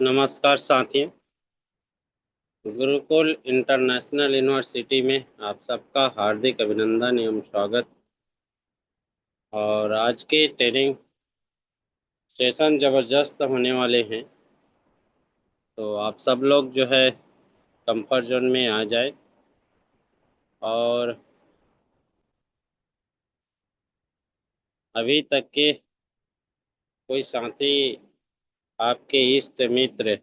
नमस्कार साथियों। Gurukul international university में आप सबका हार्दिक अभिनंदन एवं स्वागत। और आज के ट्रेनिंग सेशन ज़बरदस्त होने वाले हैं, तो आप सब लोग जो है कंफर्ट जोन में आ जाए। और अभी तक के कोई साथी आपके इष्ट मित्र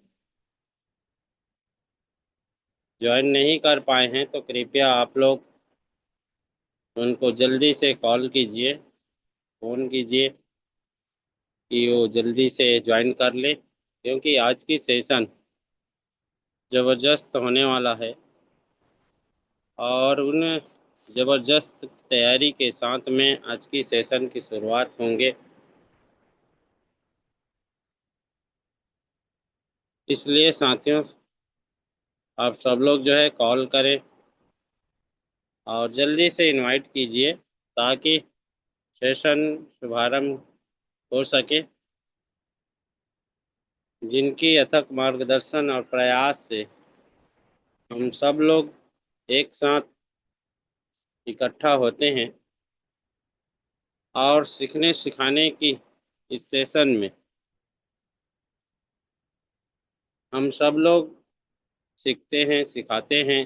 ज्वाइन नहीं कर पाए हैं तो कृपया आप लोग उनको जल्दी से कॉल कीजिए, फ़ोन कीजिए कि वो जल्दी से ज्वाइन कर ले, क्योंकि आज की सेशन ज़बरदस्त होने वाला है। और उन ज़बरदस्त तैयारी के साथ में आज की सेशन की शुरुआत होंगे। इसलिए साथियों, आप सब लोग जो है कॉल करें और जल्दी से इनवाइट कीजिए ताकि सेशन शुभारंभ हो सके। जिनकी अथक मार्गदर्शन और प्रयास से हम सब लोग एक साथ इकट्ठा होते हैं और सीखने सिखाने की इस सेशन में हम सब लोग सीखते हैं, सिखाते हैं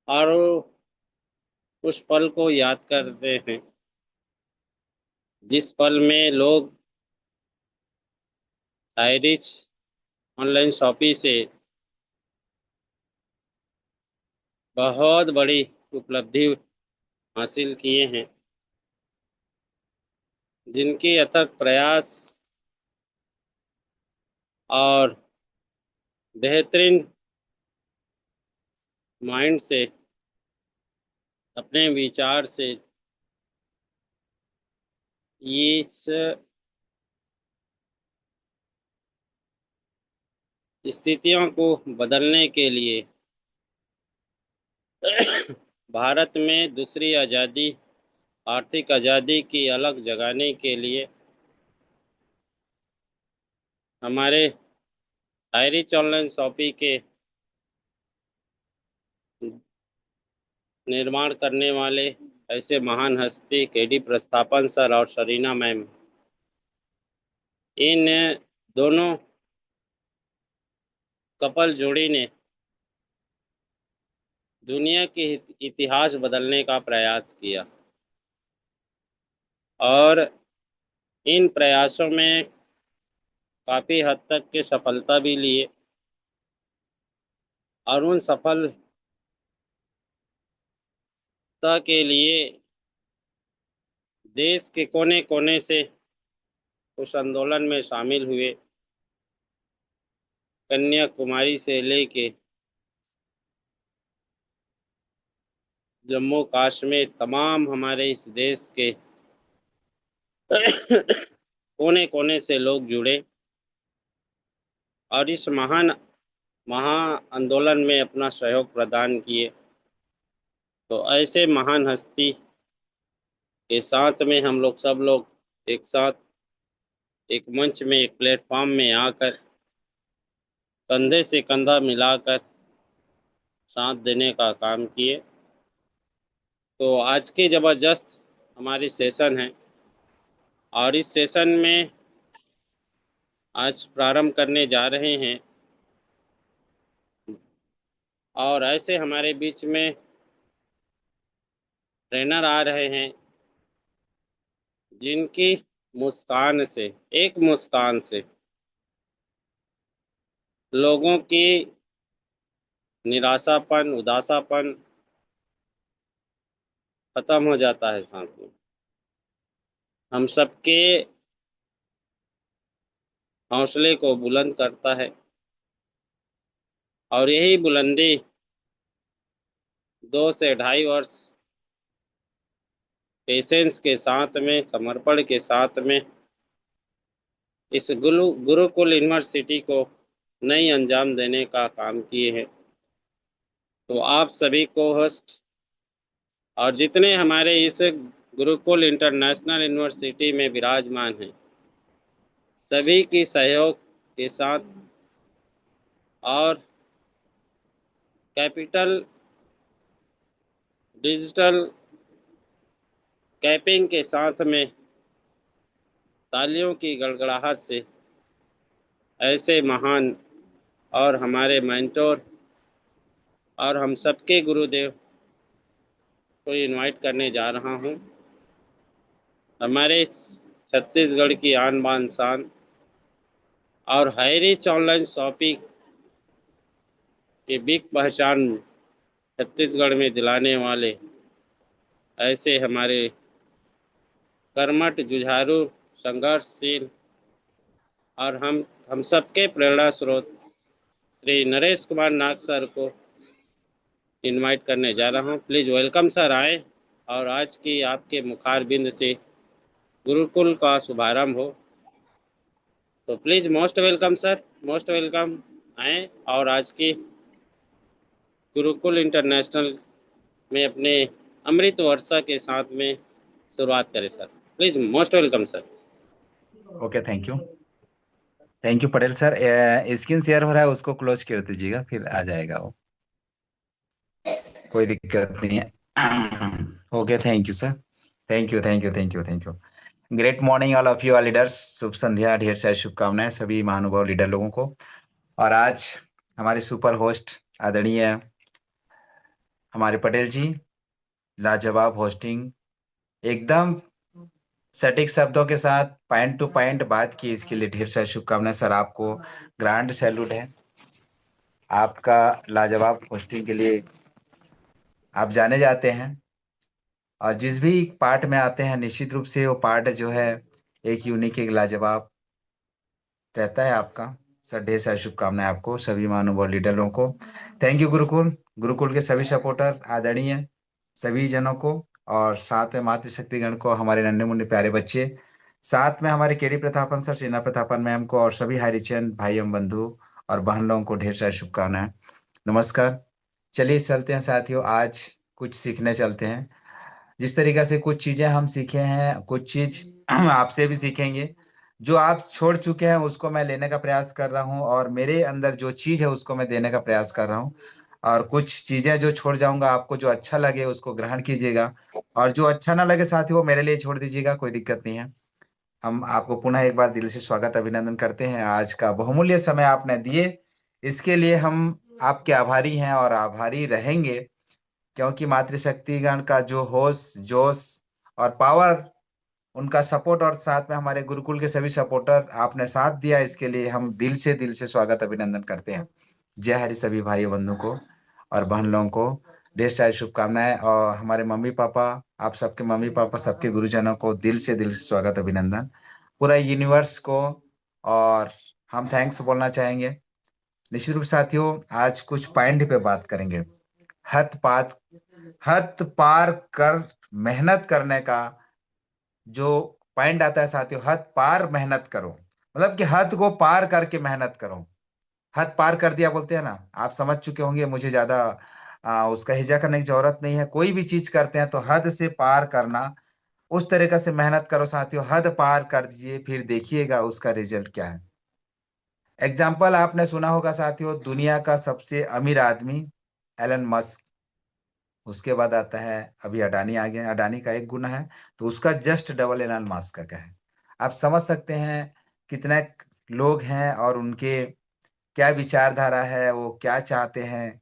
और उस पल को याद करते हैं जिस पल में लोग आयरिश ऑनलाइन शॉपिंग से बहुत बड़ी उपलब्धि हासिल किए हैं। जिनके अथक प्रयास और बेहतरीन माइंड से अपने विचार से इस स्थितियों को बदलने के लिए भारत में दूसरी आज़ादी, आर्थिक आज़ादी की अलग जगाने के लिए हमारे आयरिश ऑनलाइन शॉपिंग के निर्माण करने वाले ऐसे महान हस्ती केडी प्रस्थापन सर और सरीना मैम, इन दोनों कपल जोड़ी ने दुनिया के इतिहास बदलने का प्रयास किया और इन प्रयासों में काफ़ी हद तक के सफलता भी लिए। और उन सफलता के लिए देश के कोने कोने से उस आंदोलन में शामिल हुए। कन्याकुमारी से लेके जम्मू कश्मीर, तमाम हमारे इस देश के कोने कोने से लोग जुड़े और इस महान महा आंदोलन में अपना सहयोग प्रदान किए। तो ऐसे महान हस्ती के साथ में हम लोग सब लोग एक साथ एक मंच में, एक प्लेटफॉर्म में आकर कंधे से कंधा मिलाकर साथ देने का काम किए। तो आज की ज़बरदस्त हमारी सेशन है और इस सेशन में आज प्रारंभ करने जा रहे हैं। और ऐसे हमारे बीच में ट्रेनर आ रहे हैं जिनकी मुस्कान से, एक मुस्कान से लोगों की निराशापन, उदासापन खत्म हो जाता है। साथ में हम सबके हौसले को बुलंद करता है और यही बुलंदी 2 से 2.5 वर्ष पेशेंस के साथ में, समर्पण के साथ में इस गुरुकुल यूनिवर्सिटी को नई अंजाम देने का काम किए हैं। तो आप सभी को होस्ट और जितने हमारे इस गुरुकुल इंटरनेशनल यूनिवर्सिटी में विराजमान हैं, सभी की सहयोग के साथ और कैपिटल डिजिटल कैपिंग के साथ में तालियों की गड़गड़ाहट से ऐसे महान और हमारे मेंटोर और हम सबके गुरुदेव को इनवाइट करने जा रहा हूं। हमारे छत्तीसगढ़ की आन बान शान और हाईरीच ऑनलाइन शॉपिंग की बिग पहचान छत्तीसगढ़ में दिलाने वाले ऐसे हमारे कर्मठ, जुझारू, संघर्षशील और हम सबके प्रेरणा स्रोत श्री नरेश कुमार नाग सर को इनवाइट करने जा रहा हूं। प्लीज़ वेलकम सर, आए और आज की आपके मुखार बिंद से गुरुकुल का शुभारंभ हो। तो please most welcome sir, most welcome, आए और आज की गुरुकुल इंटरनेशनल में अपने अमृत वर्षा के साथ में शुरुआत करें sir. Please most welcome sir. Okay, thank you Patel sir. Screen share हो रहा है, उसको क्लोज कर दीजिएगा, फिर आ जाएगा वो, कोई दिक्कत नहीं है। Okay, thank you sir. Thank you. Great morning all of you, all leaders. शुभ संध्या, ढेर सारी शुभकामनाएं सभी महानुभाव लीडर लोगों को। और आज हमारे सुपर होस्ट आदरणीय हमारे पटेल जी, लाजवाब होस्टिंग, एकदम सटीक शब्दों के साथ पॉइंट टू पॉइंट बात की, इसके लिए ढेर सारी शुभकामनाएं सर। आपको ग्रांड सैल्यूट है, आपका लाजवाब होस्टिंग के लिए आप जाने जाते हैं। और जिस भी पार्ट में आते हैं, निश्चित रूप से वो पार्ट जो है एक यूनिक, एक लाजवाब रहता है आपका। सर ढेर सारी शुभकामनाएं आपको, सभी महानुभाव लीडरों को। थैंक यू गुरुकुल, गुरुकुल के सभी सपोर्टर आदरणीय सभी जनों को, और साथ में मातृशक्तिगण को, हमारे नन्हे मुन्ने प्यारे बच्चे, साथ में हमारे KD Prathapan sir, Sheena Prathapan ma'am को, और सभी हरिचंद भाई एवं बंधु और बहन लोगों को ढेर सारी शुभकामनाएं, नमस्कार। चलिए चलते हैं साथियों, आज कुछ सीखने चलते हैं। जिस तरीके से कुछ चीजें हम सीखे हैं, कुछ चीज आपसे भी सीखेंगे। जो आप छोड़ चुके हैं उसको मैं लेने का प्रयास कर रहा हूँ, और मेरे अंदर जो चीज है उसको मैं देने का प्रयास कर रहा हूँ। और कुछ चीजें जो छोड़ जाऊंगा, आपको जो अच्छा लगे उसको ग्रहण कीजिएगा, और जो अच्छा ना लगे साथी, वो मेरे लिए छोड़ दीजिएगा, कोई दिक्कत नहीं है। हम आपको पुनः एक बार दिल से स्वागत अभिनंदन करते हैं। आज का बहुमूल्य समय आपने दिए, इसके लिए हम आपके आभारी हैं और आभारी रहेंगे। क्योंकि मातृशक्तिगण का जो होश, जोश और पावर, उनका सपोर्ट, और साथ में हमारे गुरुकुल के सभी सपोर्टर, आपने साथ दिया, इसके लिए हम दिल से स्वागत अभिनंदन करते हैं। जय हरि सभी भाई बंधु को और बहन लोगों को ढेर सारी शुभकामनाएं। और हमारे मम्मी पापा, आप सबके मम्मी पापा, सबके गुरुजनों को दिल से स्वागत अभिनंदन, पूरा यूनिवर्स को। और हम थैंक्स बोलना चाहेंगे। निश्चित रूप से साथियों, आज कुछ पॉइंट पे बात करेंगे। हद पात हद पार कर मेहनत करने का जो पॉइंट आता है साथियों, हद पार मेहनत करो, मतलब कि हद को पार करके मेहनत करो। हद पार कर दिया बोलते हैं ना, आप समझ चुके होंगे, मुझे ज्यादा उसका हिजा करने की जरूरत नहीं है। कोई भी चीज करते हैं तो हद से पार करना, उस तरीके से मेहनत करो साथियों। हद पार कर दीजिए, फिर देखिएगा उसका रिजल्ट क्या है। एग्जाम्पल आपने सुना होगा साथियों, दुनिया का सबसे अमीर आदमी एलन मस्क, उसके बाद आता है अभी अडानी आ गया। अडानी का एक गुना है, तो उसका जस्ट डबल एलन मस्क का है। आप समझ सकते हैं कितने लोग हैं और उनके क्या विचारधारा है, वो क्या चाहते हैं।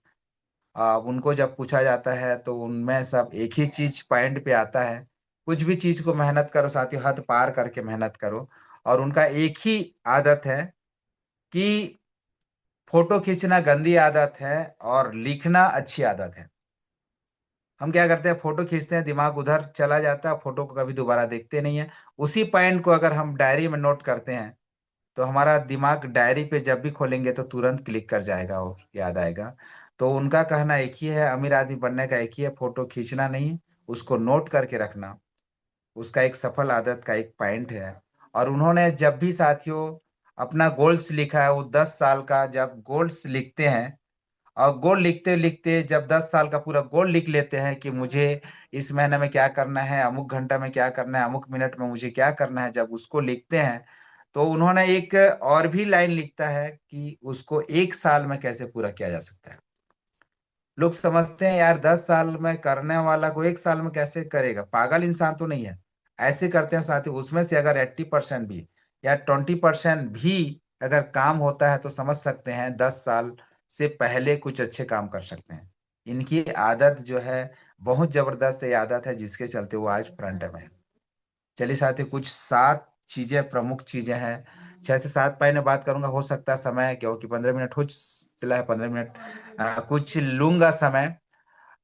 उनको जब पूछा जाता है तो उनमें सब एक ही चीज पॉइंट पे आता है, कुछ भी चीज को मेहनत करो साथियों, हद पार करके मेहनत करो। और उनका एक ही आदत है कि फोटो खींचना गंदी आदत है और लिखना अच्छी आदत है। हम क्या करते हैं, फोटो खींचते हैं, दिमाग उधर चला जाता है, फोटो को कभी दोबारा देखते नहीं है। उसी पॉइंट को अगर हम डायरी में नोट करते हैं, तो हमारा दिमाग डायरी पे जब भी खोलेंगे तो तुरंत क्लिक कर जाएगा और याद आएगा। तो उनका कहना एक ही है, अमीर आदमी बनने का एक ही है, फोटो खींचना नहीं, उसको नोट करके रखना। उसका एक सफल आदत का एक पॉइंट है। और उन्होंने जब भी साथियों अपना गोल्स लिखा है, वो 10 साल का जब गोल्स लिखते हैं, और गोल लिखते लिखते जब 10 साल का पूरा गोल लिख लेते हैं कि मुझे इस महीने में क्या करना है, अमुक घंटा में क्या करना है, अमुक मिनट में मुझे क्या करना है, जब उसको लिखते हैं, तो उन्होंने एक और भी लाइन लिखता है कि उसको 1 साल में कैसे पूरा किया जा सकता है। लोग समझते हैं यार 10 साल में करने वाला को 1 साल में कैसे करेगा, पागल इंसान तो नहीं है। ऐसे करते हैं साथी, उसमें से अगर 80% भी या 20% भी अगर काम होता है तो समझ सकते हैं 10 साल से पहले कुछ अच्छे काम कर सकते हैं। इनकी आदत जो है बहुत जबरदस्त ये आदत है, जिसके चलते वो आज फ्रंट में है। चलिए साथी, कुछ 7 चीजें, प्रमुख चीजें हैं। 6 से 7 पॉइंट में बात करूंगा, हो सकता है समय क्योंकि 15 मिनट हो चला है, 15 मिनट कुछ लूंगा समय।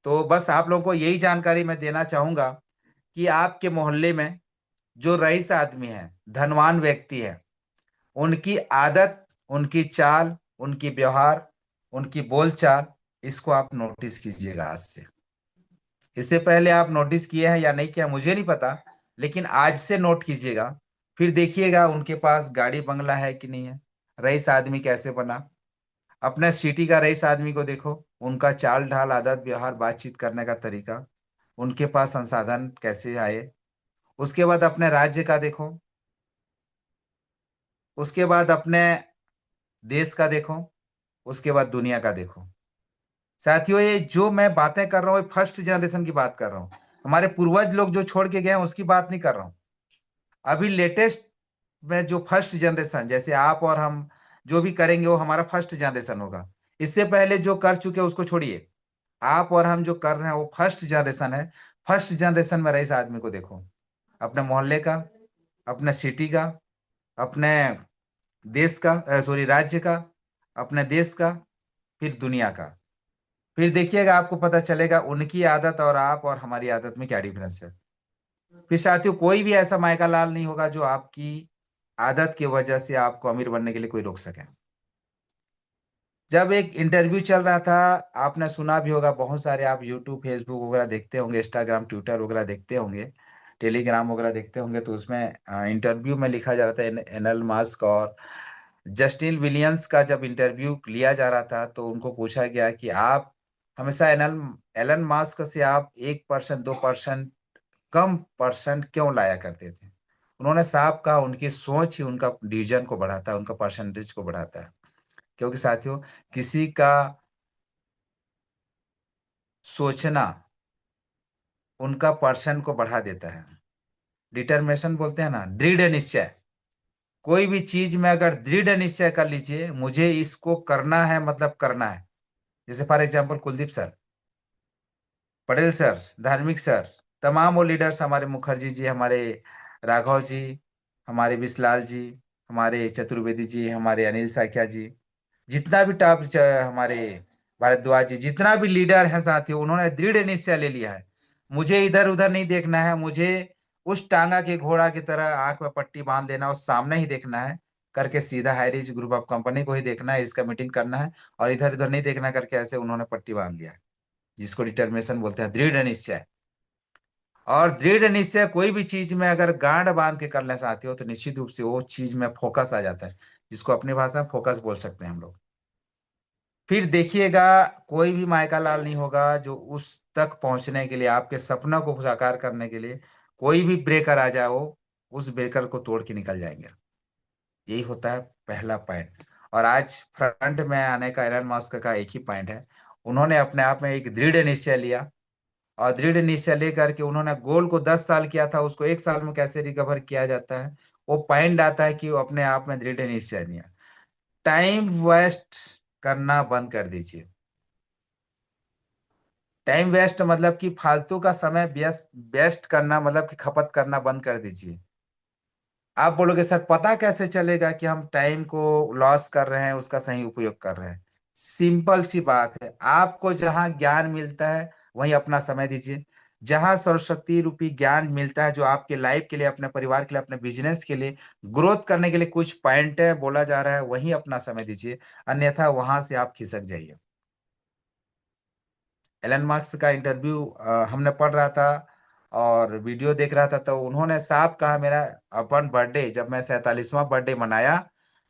तो बस आप लोगों को यही जानकारी मैं देना चाहूंगा कि आपके मोहल्ले में जो रईस आदमी है, धनवान व्यक्ति है, उनकी आदत, उनकी चाल, उनकी व्यवहार, उनकी बोलचाल, इसको आप नोटिस कीजिएगा आज से। इससे पहले आप नोटिस किए हैं या नहीं किया मुझे नहीं पता, लेकिन आज से नोट कीजिएगा। फिर देखिएगा उनके पास गाड़ी बंगला है कि नहीं है, रईस आदमी कैसे बना। अपने सिटी का रईस आदमी को देखो, उनका चाल ढाल, आदत व्यवहार, बातचीत करने का तरीका, उनके पास संसाधन कैसे आए। उसके बाद अपने राज्य का देखो, उसके बाद अपने देश का देखो, उसके बाद दुनिया का देखो। साथियों, ये जो मैं बातें कर रहा हूँ ये फर्स्ट जनरेशन की बात कर रहा हूँ। हमारे पूर्वज लोग जो छोड़ के गए हैं उसकी बात नहीं कर रहा हूँ। अभी लेटेस्ट में जो फर्स्ट जनरेशन, जैसे आप और हम जो भी करेंगे वो हमारा फर्स्ट जनरेशन होगा। इससे पहले जो कर चुके हैं उसको छोड़िए, आप और हम जो कर रहे हैं वो फर्स्ट जनरेशन है। फर्स्ट जनरेशन में रहे इस आदमी को देखो, अपने मोहल्ले का, अपने सिटी का, अपने देश का, सॉरी राज्य का, अपने देश का, फिर दुनिया का। फिर देखिएगा आपको पता चलेगा उनकी आदत और आप और हमारी आदत में क्या डिफरेंस है। फिर साथियों, कोई भी ऐसा मायका लाल नहीं होगा जो आपकी आदत की वजह से आपको अमीर बनने के लिए कोई रोक सके। जब एक इंटरव्यू चल रहा था, आपने सुना भी होगा, बहुत सारे आप यूट्यूब फेसबुक वगैरह देखते होंगे, इंस्टाग्राम ट्विटर वगैरह देखते होंगे, टेलीग्राम वगैरह देखते होंगे, तो उसमें इंटरव्यू में लिखा जा रहा था एनल मास्क और जस्टिन विलियंस का जब इंटरव्यू लिया जा रहा था तो उनको पूछा गया कि आप हमेशा एनल एलन मास्क से आप 1% 2% कम परसेंट क्यों लाया करते थे। उन्होंने साफ कहा उनकी सोच ही उनका डिवीजन को बढ़ाता है, उनका परसेंटेज को बढ़ाता है। क्योंकि साथियों, किसी का सोचना उनका परसेंट को बढ़ा देता है। डिटर्मिनेशन बोलते हैं ना, दृढ़ निश्चय। कोई भी चीज में अगर दृढ़ निश्चय कर लीजिए मुझे इसको करना है, मतलब करना है। जैसे for example Kuldeep sir, Patel sir, धार्मिक सर, तमाम वो लीडर्स, हमारे मुखर्जी जी, हमारे राघव जी, हमारे विसलाल जी, हमारे चतुर्वेदी जी, हमारे अनिल साकिया जी, जितना भी हमारे भारद्वाज जी, जितना भी लीडर है साथियों, उन्होंने दृढ़ निश्चय ले लिया है। मुझे इधर उधर नहीं देखना है, मुझे उस टांगा के घोड़ा की तरह आंख में पट्टी बांध लेना, उस सामने ही देखना है करके, सीधा हाईरिच ग्रुप ऑफ कंपनी को ही देखना है, इसका मीटिंग करना है और इधर उधर नहीं देखना करके, ऐसे उन्होंने पट्टी बांध लिया है, जिसको डिटर्मिनेशन बोलते हैं, दृढ़ निश्चय। और दृढ़ निश्चय कोई भी चीज में अगर गांड बांध के करना चाहते हो तो निश्चित रूप से वो चीज में फोकस आ जाता है, जिसको अपनी भाषा में फोकस बोल सकते हैं हम लोग। फिर देखिएगा, कोई भी मायका लाल नहीं होगा जो उस तक पहुंचने के लिए, आपके सपनों को साकार करने के लिए कोई भी ब्रेकर आ जाए, वो उस ब्रेकर को तोड़ के निकल जाएंगे। यही होता है पहला पॉइंट। और आज फ्रंट में आने का एलन मस्क का एक ही पॉइंट है, उन्होंने अपने आप में एक दृढ़ निश्चय लिया, और दृढ़ निश्चय लेकर के उन्होंने गोल को 10 साल किया था, उसको 1 साल में कैसे रिकवर किया जाता है। वो पॉइंट आता है कि वो अपने आप में दृढ़ निश्चय लिया। टाइम वेस्ट करना बंद कर दीजिए। टाइम वेस्ट मतलब कि फालतू का समय व्यस्त वेस्ट करना, मतलब कि खपत करना बंद कर दीजिए। आप बोलोगे सर पता कैसे चलेगा कि हम टाइम को लॉस कर रहे हैं, उसका सही उपयोग कर रहे हैं। सिंपल सी बात है, आपको जहां ज्ञान मिलता है वहीं अपना समय दीजिए। जहां सरस्वती रूपी ज्ञान मिलता है, जो आपके लाइफ के लिए, अपने परिवार के लिए, अपने बिजनेस के लिए, ग्रोथ करने के लिए कुछ पॉइंट है बोला जा रहा है, वहीं अपना समय दीजिए। अन्यथा वहां से आप खिसक जाइए। एलन मार्क्स का इंटरव्यू हमने पढ़ रहा था और वीडियो देख रहा था, तो उन्होंने साफ कहा, मेरा अपन बर्थडे, जब मैं 47वां बर्थडे मनाया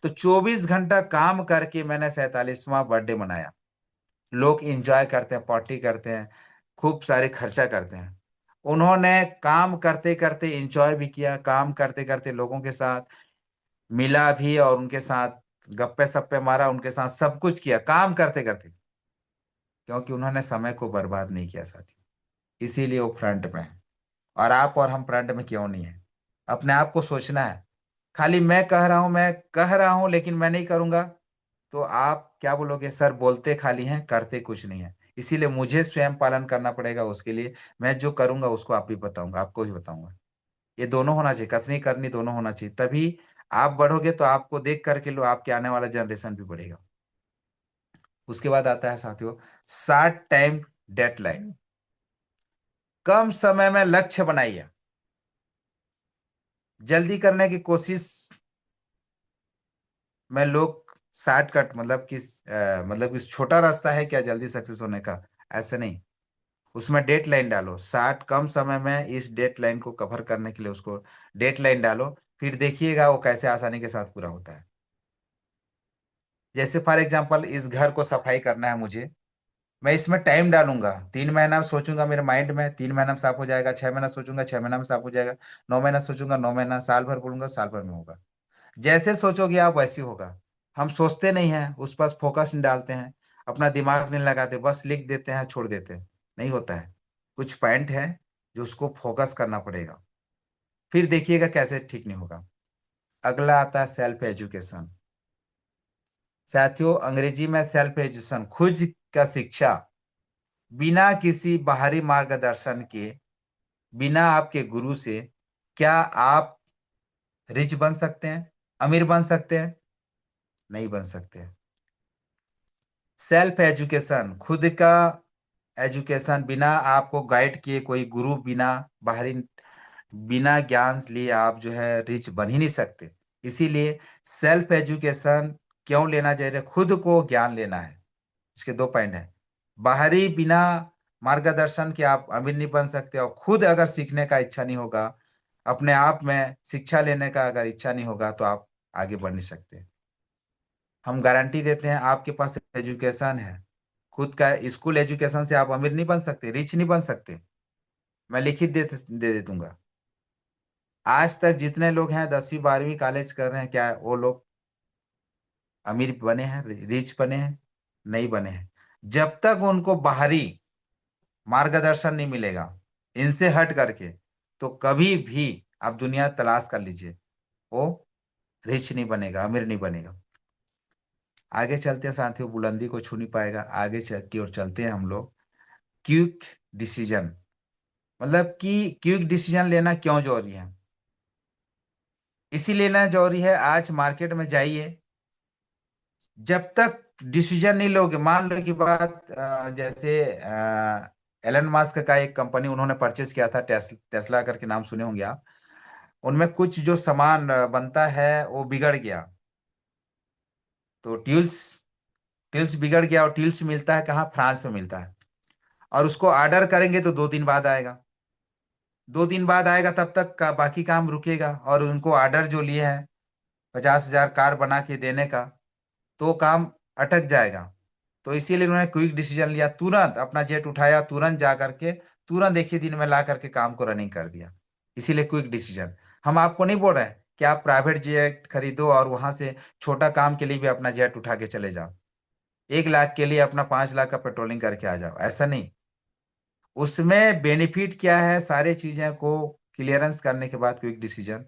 तो 24 घंटा काम करके मैंने 47वां बर्थडे मनाया। लोग एंजॉय करते हैं, पार्टी करते हैं, खूब सारे खर्चा करते हैं। उन्होंने काम करते करते एंजॉय भी किया, काम करते करते लोगों के साथ मिला भी और उनके साथ गप्पे सप्पे मारा, उनके साथ सब कुछ किया काम करते करते, क्योंकि उन्होंने समय को बर्बाद नहीं किया साथी, इसीलिए वो फ्रंट में है। और आप और हम फ्रंट में क्यों नहीं है? अपने आप को सोचना है। खाली मैं कह रहा हूं लेकिन मैं नहीं करूंगा, तो आप क्या बोलोगे? सर बोलते खाली हैं करते कुछ नहीं है। इसीलिए मुझे स्वयं पालन करना पड़ेगा, उसके लिए मैं जो करूंगा उसको आप भी बताऊंगा, आपको भी बताऊंगा। ये दोनों होना चाहिए, कथनी करनी दोनों होना चाहिए, तभी आप बढ़ोगे तो आपको देख करके लो आपके आने वाला जनरेशन भी बढ़ेगा। उसके बाद आता है साथियों, शार्ट टाइम डेडलाइन। कम समय में लक्ष्य बनाइए। जल्दी करने की कोशिश में लोग शॉर्टकट, मतलब किस छोटा रास्ता है क्या जल्दी सक्सेस होने का? ऐसे नहीं। उसमें डेट लाइन डालो, 60 कम समय में इस डेट लाइन को कवर करने के लिए उसको डेट लाइन डालो, फिर देखिएगा वो कैसे आसानी के साथ पूरा होता है। जैसे फॉर एग्जांपल इस घर को सफाई करना है मुझे, मैं इसमें टाइम डालूंगा, 3 महीना सोचूंगा मेरे माइंड में, 3 महीना में साफ हो जाएगा, 6 महीना सोचूंगा 6 महीना में साफ हो जाएगा, 9 महीना सोचूंगा 9 महीना, साल भर बोलूंगा साल भर में होगा। जैसे सोचोगे आप वैसे होगा। हम सोचते नहीं हैं, उस पर फोकस नहीं डालते हैं, अपना दिमाग नहीं लगाते, बस लिख देते हैं छोड़ देते हैं, नहीं होता है। कुछ पॉइंट है जो उसको फोकस करना पड़ेगा, फिर देखिएगा कैसे ठीक नहीं होगा। अगला आता है सेल्फ एजुकेशन। साथियों अंग्रेजी में सेल्फ एजुकेशन, खुद का शिक्षा, बिना किसी बाहरी मार्गदर्शन के, बिना आपके गुरु से, क्या आप रिच बन सकते हैं? अमीर बन सकते हैं? नहीं बन सकते। सेल्फ एजुकेशन, खुद का एजुकेशन, बिना आपको गाइड किए, कोई गुरु बिना, बाहरी, बिना ज्ञान लिए आप जो है रिच बन ही नहीं सकते। इसीलिए सेल्फ एजुकेशन क्यों लेना चाहिए? खुद को ज्ञान लेना है। इसके 2 पॉइंट हैं। बाहरी बिना मार्गदर्शन के आप अमीर नहीं बन सकते, और खुद अगर सीखने का इच्छा नहीं होगा, अपने आप में शिक्षा लेने का अगर इच्छा नहीं होगा, तो आप आगे बढ़ नहीं सकते। हम गारंटी देते हैं आपके पास एजुकेशन है, खुद का स्कूल एजुकेशन से आप अमीर नहीं बन सकते, रिच नहीं बन सकते। मैं लिखित दे दूंगा। आज तक जितने लोग हैं 10वीं 12वीं कॉलेज कर रहे हैं, क्या वो लोग अमीर बने हैं, रिच बने हैं? नहीं बने हैं। जब तक उनको बाहरी मार्गदर्शन नहीं मिलेगा इनसे हट करके, तो कभी भी आप दुनिया तलाश कर लीजिए, वो रिच नहीं बनेगा, अमीर नहीं बनेगा। आगे चलते हैं साथियों, बुलंदी को छू नहीं पाएगा, आगे की ओर चलते हैं हम लोग। क्विक डिसीजन, मतलब कि क्विक डिसीजन लेना क्यों जरूरी है? इसी लेना जरूरी है, आज मार्केट में जाइए, जब तक डिसीजन नहीं लोगे, मान लो की बात, जैसे एलन मास्क का एक कंपनी उन्होंने परचेज किया था, टेस्ला करके नाम सुने होंगे आप। उनमें कुछ जो सामान बनता है वो बिगड़ गया, तो ट्यूल्स ट्यूल्स बिगड़ गया, और ट्यूल्स मिलता है कहाँ? फ्रांस में मिलता है। और उसको ऑर्डर करेंगे तो 2 दिन बाद आएगा, 2 दिन बाद आएगा, तब तक का बाकी काम रुकेगा, और उनको ऑर्डर जो लिए हैं 50,000 कार बना के देने का, तो वो काम अटक जाएगा। तो इसीलिए उन्होंने क्विक डिसीजन लिया, तुरंत अपना जेट उठाया, तुरंत जा करके, तुरंत एक ही दिन में ला करके काम को रनिंग कर दिया। इसीलिए क्विक डिसीजन। हम आपको नहीं बोल रहे हैं कि आप प्राइवेट जेट खरीदो और वहां से छोटा काम के लिए भी अपना जेट उठा के चले जाओ, 1 लाख के लिए अपना 5 लाख का पेट्रोलिंग करके आ जाओ, ऐसा नहीं। उसमें बेनिफिट क्या है, सारी चीजें को क्लियरेंस करने के बाद क्विक डिसीजन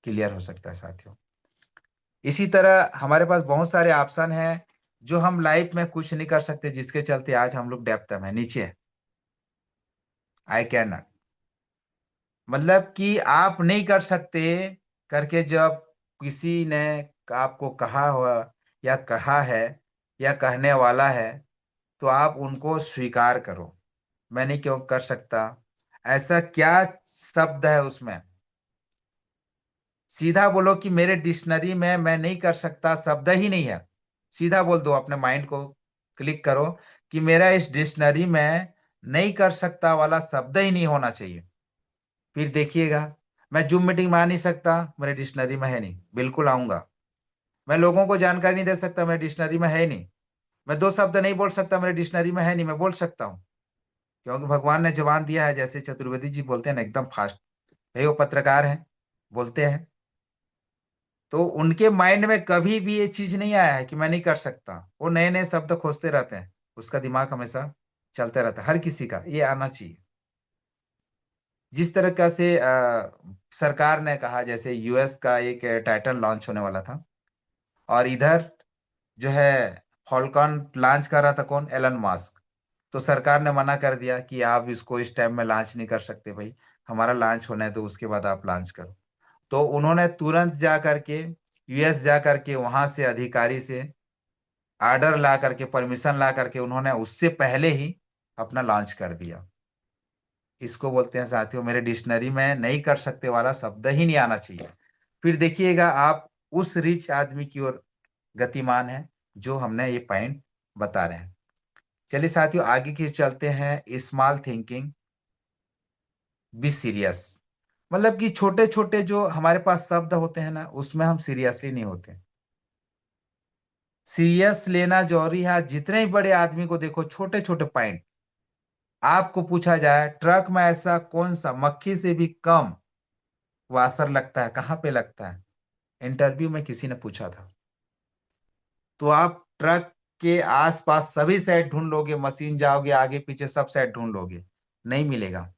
क्लियर हो सकता है साथियों। इसी तरह हमारे पास बहुत सारे ऑप्शन हैं, जो हम लाइफ में कुछ नहीं कर सकते, जिसके चलते आज हम लोग डेप्थ में नीचे हैं। आई कैन नॉट, मतलब कि आप नहीं कर सकते करके जब किसी ने आपको कहा हो, या कहा है, या कहने वाला है, तो आप उनको स्वीकार करो। मैं नहीं क्यों कर सकता? ऐसा क्या शब्द है उसमें? सीधा बोलो कि मेरे डिक्शनरी में मैं नहीं कर सकता शब्द ही नहीं है। सीधा बोल दो, अपने माइंड को क्लिक करो कि मेरा इस डिक्शनरी में नहीं कर सकता वाला शब्द ही नहीं होना चाहिए। फिर देखिएगा, मैं जूम मीटिंग में आ नहीं सकता, मेरे डिक्शनरी में है नहीं, बिल्कुल आऊंगा। मैं लोगों को जानकारी नहीं दे सकता, मेरे डिक्शनरी में है ही नहीं। मैं 2 शब्द नहीं बोल सकता, मेरे डिक्शनरी में है नहीं, मैं बोल सकता हूँ, क्योंकि भगवान ने जबान दिया है। जैसे चतुर्वेदी जी बोलते हैं ना, एकदम फास्ट। भाई वो पत्रकार हैं, बोलते हैं। तो उनके माइंड में कभी भी ये चीज नहीं आया है कि मैं नहीं कर सकता। वो नए नए शब्द खोजते रहते हैं, उसका दिमाग हमेशा चलता रहता है। हर किसी का ये आना चाहिए। जिस तरह का से सरकार ने कहा, जैसे यूएस का एक टाइटन लॉन्च होने वाला था, और इधर जो है फॉल्कन लॉन्च कर रहा था कौन, एलन मास्क। तो सरकार ने मना कर दिया कि आप इसको इस टाइम में लॉन्च नहीं कर सकते भाई, हमारा लॉन्च होना है तो उसके बाद आप लॉन्च करो। तो उन्होंने तुरंत जा करके यूएस जा करके वहां से अधिकारी से ऑर्डर ला करके, परमिशन ला करके, उन्होंने उससे पहले ही अपना लॉन्च कर दिया। इसको बोलते हैं साथियों, मेरे डिक्शनरी में नहीं कर सकते वाला शब्द ही नहीं आना चाहिए। फिर देखिएगा आप उस रिच आदमी की ओर गतिमान है जो हमने ये पॉइंट बता रहे हैं। चलिए साथियों आगे की चलते हैं। Small thinking, be serious. मतलब कि छोटे छोटे जो हमारे पास शब्द होते हैं ना, उसमें हम सीरियसली नहीं होते। सीरियस लेना जरूरी है। जितने भी बड़े आदमी को देखो, छोटे छोटे पॉइंट आपको पूछा जाए, ट्रक में ऐसा कौन सा मक्खी से भी कम वासर लगता है, कहाँ पे लगता है? इंटरव्यू में किसी ने पूछा था। तो आप ट्रक के आसपास सभी साइड ढूंढ लोगे, मशीन जाओगे आगे पीछे सब साइड ढूंढ लोगे, नहीं मिलेगा।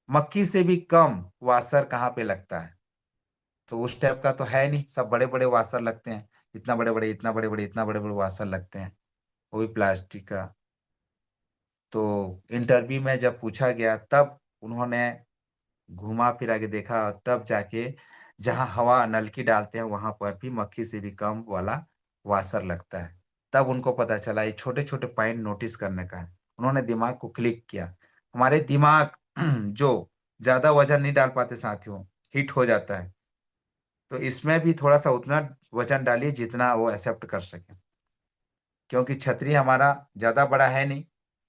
मक्खी से भी कम वासर कहाँ पे लगता है? तो उस टाइप का तो है नहीं, सब बड़े बड़े वासर लगते हैं। इतना बड़े बड़े, इतना बड़े बड़े, इतना बड़े बड़े वासर लगते हैं, वो भी प्लास्टिक का। तो इंटरव्यू में जब पूछा गया तब उन्होंने घुमा फिरा के देखा, और तब जाके जहां हवा नलकी डालते हैं वहां पर भी मक्खी से भी कम वाला वासर लगता है। तब उनको पता चला ये छोटे छोटे पॉइंट नोटिस करने का है। उन्होंने दिमाग को क्लिक किया। हमारे दिमाग जो ज्यादा वजन नहीं डाल पाते साथियों, हिट हो जाता है। तो इसमें भी थोड़ा सा उतना वजन डालिए जितना वो एक्सेप्ट कर सके, क्योंकि छतरी हमारा ज्यादा बड़ा है नहीं,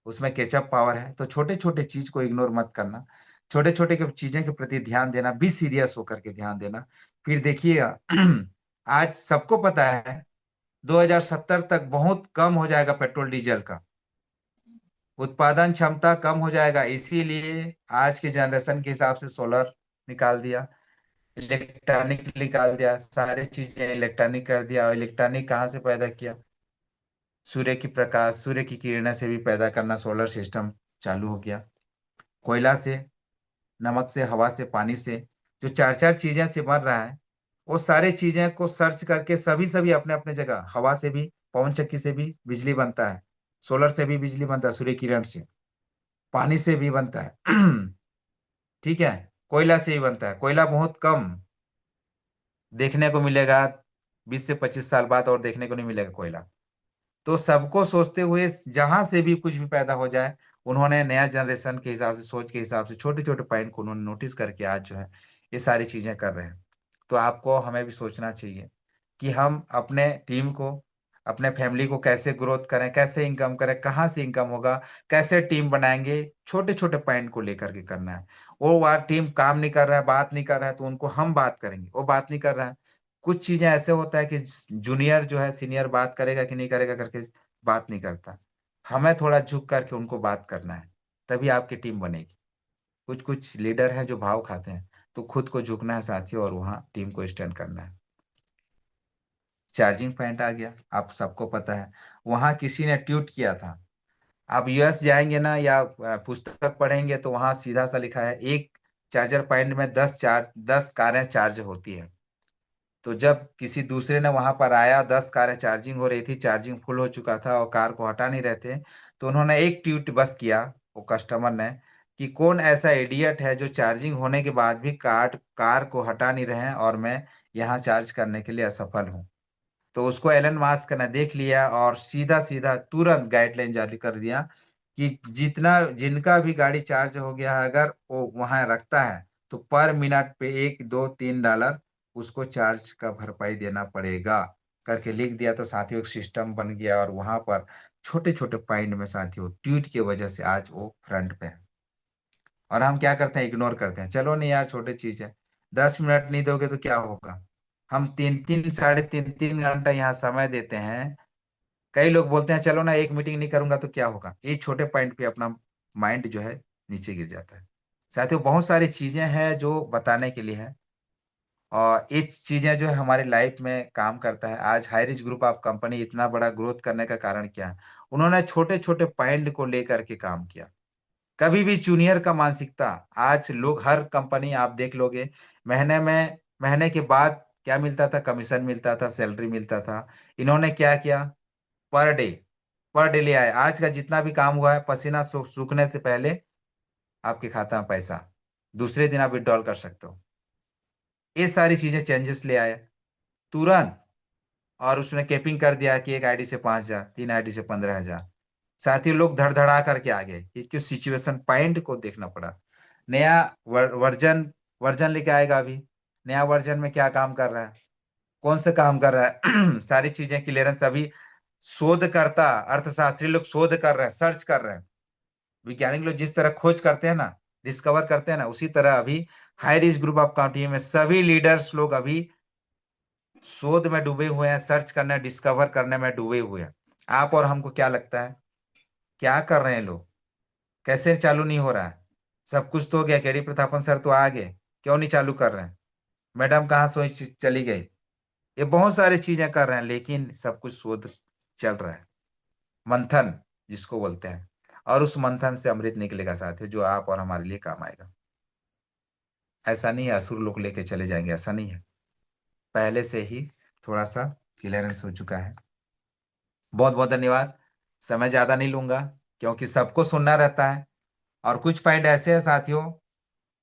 उसमें केचप पावर है। तो छोटे छोटे चीज को इग्नोर मत करना, छोटे छोटे के चीजें के प्रति ध्यान देना, भी सीरियस होकर के ध्यान देना। फिर देखिएगा आज सबको पता है 2070 तक बहुत कम हो जाएगा पेट्रोल डीजल का उत्पादन क्षमता, कम हो जाएगा। इसीलिए आज के जनरेशन के हिसाब से सोलर निकाल दिया, इलेक्ट्रॉनिक निकाल दिया, सारी चीजें इलेक्ट्रॉनिक कर दिया। और इलेक्ट्रॉनिक कहाँ से पैदा किया? सूर्य की प्रकाश, सूर्य की किरणें से भी पैदा करना सोलर सिस्टम चालू हो गया। कोयला से, नमक से, हवा से, पानी से, जो चार चार चीजें से बन रहा है, वो सारी चीजें को सर्च करके सभी सभी अपने अपने जगह, हवा से भी, पवन चक्की से भी बिजली बनता है, सोलर से भी बिजली बनता है, सूर्य किरण से, पानी से भी बनता है ठीक है, कोयला से ही बनता है। कोयला बहुत कम देखने को मिलेगा, 20 से 25 साल बाद और देखने को नहीं मिलेगा कोयला। तो सबको सोचते हुए जहां से भी कुछ भी पैदा हो जाए, उन्होंने नया जनरेशन के हिसाब से, सोच के हिसाब से छोटे छोटे पॉइंट को उन्होंने नोटिस करके आज जो है ये सारी चीजें कर रहे हैं। तो आपको, हमें भी सोचना चाहिए कि हम अपने टीम को, अपने फैमिली को कैसे ग्रोथ करें, कैसे इनकम करें, कहाँ से इनकम होगा, कैसे टीम बनाएंगे, छोटे छोटे पॉइंट को लेकर के करना है। वो वार टीम काम नहीं कर रहा है, बात नहीं कर रहा है, तो उनको हम बात करेंगे। वो बात नहीं कर रहा है, कुछ चीजें ऐसे होता है कि जूनियर जो है सीनियर बात करेगा कि नहीं करेगा करके बात नहीं करता। हमें थोड़ा झुक करके उनको बात करना है, तभी आपकी टीम बनेगी। कुछ कुछ लीडर हैं जो भाव खाते हैं, तो खुद को झुकना है साथियों, और वहां टीम को स्टैंड करना है। चार्जिंग पॉइंट आ गया, आप सबको पता है। वहां किसी ने ट्वीट किया था। आप यूएस जाएंगे ना, या पुस्तक पढ़ेंगे, तो वहां सीधा सा लिखा है एक चार्जर पॉइंट में 10 कारें चार्ज होती है। तो जब किसी दूसरे ने वहां पर आया, 10 कारें चार्जिंग हो रही थी, चार्जिंग फुल हो चुका था और कार को हटा नहीं रहे थे, तो उन्होंने एक ट्वीट बस किया, वो कस्टमर ने, कि कौन ऐसा इडियट है जो चार्जिंग होने के बाद भी कार को हटा नहीं रहे हैं, और मैं यहाँ चार्ज करने के लिए असफल हूँ। तो उसको एलन मास्क ने देख लिया और सीधा सीधा तुरंत गाइडलाइन जारी कर दिया कि जितना जिनका भी गाड़ी चार्ज हो गया है, अगर वो वहां रखता है, तो पर मिनट पे $1, $2, $3 उसको चार्ज का भरपाई देना पड़ेगा, करके लिख दिया। तो साथियों एक सिस्टम बन गया, और वहां पर छोटे छोटे पॉइंट में साथियों ट्वीट की वजह से आज वो फ्रंट पे है। और हम क्या करते हैं, इग्नोर करते हैं, चलो नहीं यार छोटे चीज है, 10 मिनट नहीं दोगे तो क्या होगा। हम 3 3 3.5 3 घंटा यहाँ समय देते हैं। कई लोग बोलते हैं चलो ना एक मीटिंग नहीं करूंगा तो क्या होगा, ये छोटे पॉइंट पे अपना माइंड जो है नीचे गिर जाता है। साथियों बहुत सारी चीजें हैं जो बताने के लिए है, और ये चीजें जो है हमारी लाइफ में काम करता है। आज high rich group of company इतना बड़ा ग्रोथ करने का कारण क्या है? उन्होंने छोटे छोटे पॉइंट को लेकर के काम किया। कभी भी जूनियर का मानसिकता, आज लोग हर कंपनी आप देख लोगे, महीने के बाद क्या मिलता था? कमीशन मिलता था, सैलरी मिलता था। इन्होंने क्या किया? पर डे, पर डे ले आए। आज का जितना भी काम हुआ है, पसीना सूखने से पहले आपके खाता में पैसा, दूसरे दिन आप विड्रॉल कर सकते हो। ये सारी चीजें चेंजेस ले आए तुरंत। और उसने कैपिंग कर दिया कि एक आईडी से 5,000, 3 आईडी से 15,000। साथ ही लोग धड़धड़ा करके आ गए। इसके सिचुएशन पॉइंट को देखना पड़ा। नया वर्जन वर्जन लेके आएगा अभी। नया वर्जन में क्या काम कर रहा है, कौन से काम कर रहा है सारी चीजें क्लियरेंस अभी शोधकर्ता, अर्थशास्त्री लोग शोध कर रहे हैं, सर्च कर रहे हैं। वैज्ञानिक लोग जिस तरह खोज करते हैं ना, डिस्कवर करते हैं ना, उसी तरह अभी high risk group of country में सभी लीडर्स लोग अभी शोध में डूबे हुए हैं, सर्च करने, डिस्कवर करने में डूबे हुए हैं। आप और हमको क्या लगता है, क्या कर रहे हैं लोग? कैसे चालू नहीं हो रहा है? सब कुछ तो हो गया, केडी प्रतापन सर तो आ गए, क्यों नहीं चालू कर रहे हैं? मैडम कहाँ सोई चली गई? ये बहुत सारी चीजें कर रहे हैं, लेकिन सब कुछ शोध चल रहा है, मंथन जिसको बोलते हैं। और उस मंथन से अमृत निकलेगा साथियों, जो आप और हमारे लिए काम आएगा। ऐसा नहीं है असुर लोग लेके चले जाएंगे, ऐसा नहीं है। पहले से ही थोड़ा सा क्लियरेंस हो चुका है। बहुत बहुत धन्यवाद। समय ज्यादा नहीं लूंगा, क्योंकि सबको सुनना रहता है। और कुछ पॉइंट ऐसे हैं साथियों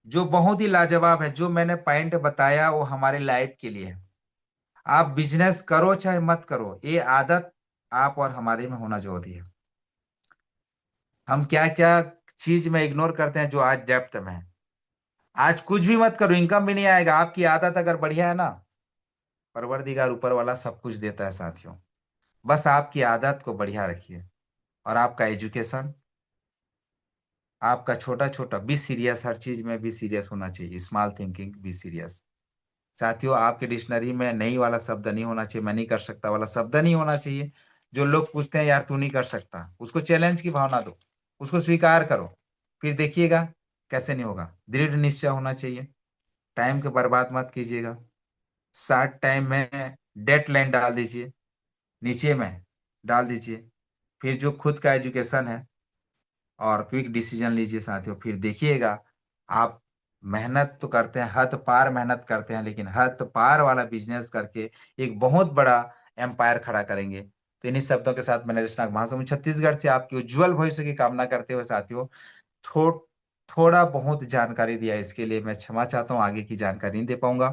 जो बहुत ही लाजवाब है। जो मैंने पॉइंट बताया वो हमारे लाइफ के लिए है। आप बिजनेस करो चाहे मत करो, ये आदत आप और हमारे में होना जरूरी है। हम क्या क्या चीज में इग्नोर करते हैं जो आज डेप्थ में है। आज कुछ भी मत करो, इनकम भी नहीं आएगा। आपकी आदत अगर बढ़िया है ना, परवरदिगार ऊपर वाला सब कुछ देता है साथियों। बस आपकी आदत को बढ़िया रखिए। और आपका एजुकेशन, आपका छोटा छोटा, बी सीरियस, हर चीज में बी सीरियस होना चाहिए। Small thinking, be serious. साथियों आपके डिक्शनरी में नहीं वाला शब्द नहीं होना चाहिए, मैं नहीं कर सकता वाला शब्द नहीं होना चाहिए। जो लोग पूछते हैं यार तू नहीं कर सकता, उसको चैलेंज की भावना दो, उसको स्वीकार करो। फिर देखिएगा कैसे नहीं होगा। दृढ़ निश्चय होना चाहिए। टाइम को बर्बाद मत कीजिएगा। शार्ट टाइम में डेडलाइन डाल दीजिए, नीचे में डाल दीजिए। फिर जो खुद का एजुकेशन है, और क्विक डिसीजन लीजिए साथियों। फिर देखिएगा आप मेहनत तो करते हैं, हद पार मेहनत करते हैं, लेकिन हद पार वाला बिजनेस करके एक बहुत बड़ा एम्पायर खड़ा करेंगे। तो इन्हीं शब्दों के साथ मैंने रचना महासमुंद छत्तीसगढ़ से आपकी उज्जवल भविष्य की कामना करते हुए साथियों, थो, थोड़ा बहुत जानकारी दिया, इसके लिए मैं क्षमा चाहता हूँ। आगे की जानकारी नहीं दे पाऊंगा।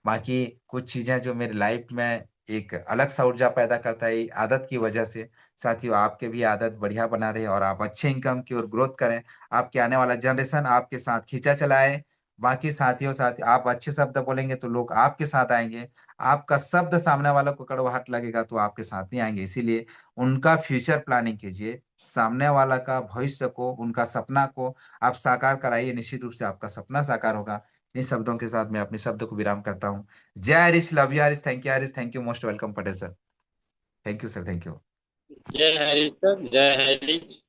बाकी कुछ चीजें जो मेरी लाइफ में एक अलग सा ऊर्जा पैदा करता है, ये आदत की वजह से। साथियों आपके भी आदत बढ़िया बना रहे और आप अच्छे इनकम की ओर ग्रोथ करें। आपके आने वाला जनरेशन आपके साथ खींचा चलाए। बाकी साथियों, साथ आप अच्छे शब्द बोलेंगे तो लोग आपके साथ आएंगे। आपका शब्द सामने वालों को कड़वाहट लगेगा तो आपके साथ नहीं आएंगे। इसीलिए उनका फ्यूचर प्लानिंग कीजिए। सामने वाला का भविष्य को, उनका सपना को आप साकार कराइए। निश्चित रूप से आपका सपना साकार होगा। इन शब्दों के साथ मैं अपने शब्द को विराम करता हूँ। जय Harish, love you Harish, thank you Harish, thank you, most welcome Patel sir. Thank you sir, thank you. जय हरीश सर, जय हरीश।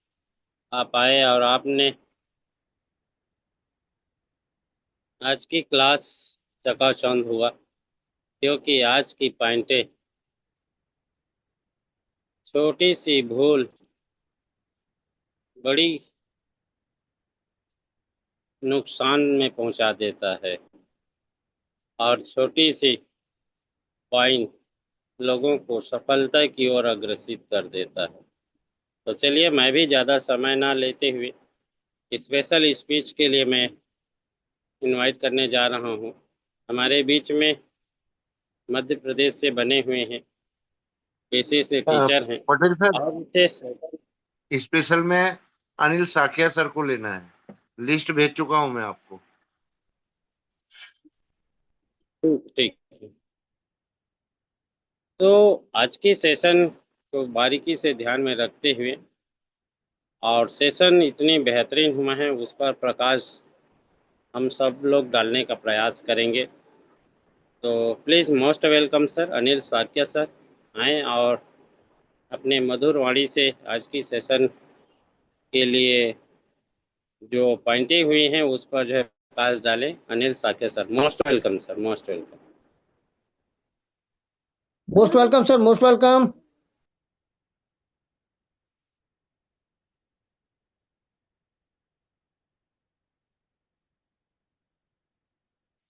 आप आए और आपने आज की क्लास चकाचौंध हुआ, क्योंकि आज की पॉइंटें छोटी सी भूल बड़ी नुकसान में पहुंचा देता है, और छोटी सी पॉइंट लोगों को सफलता की ओर अग्रसित कर देता है। तो चलिए, मैं भी ज़्यादा समय ना लेते हुए स्पेशल स्पीच के लिए मैं इनवाइट करने जा रहा हूँ। हमारे बीच में मध्य प्रदेश से बने हुए हैं, पेशे से टीचर हैं, पटेल सर, और इसे स्पेशल में अनिल साकिया सर को लेना है। लिस्ट भेज चुका हूं मैं आपको। ठीक है। तो आज की सेशन को बारीकी से ध्यान में रखते हुए, और सेशन इतनी बेहतरीन हुआ है, उस पर प्रकाश हम सब लोग डालने का प्रयास करेंगे। तो please most welcome sir, Anil Saikia sir आएँ और अपने मधुर वाणी से आज की सेशन के लिए जो पॉइंटें हुई हैं उस पर जो है प्रकाश डाले Anil Sake sir. Most welcome sir, most welcome. Most welcome sir, most welcome.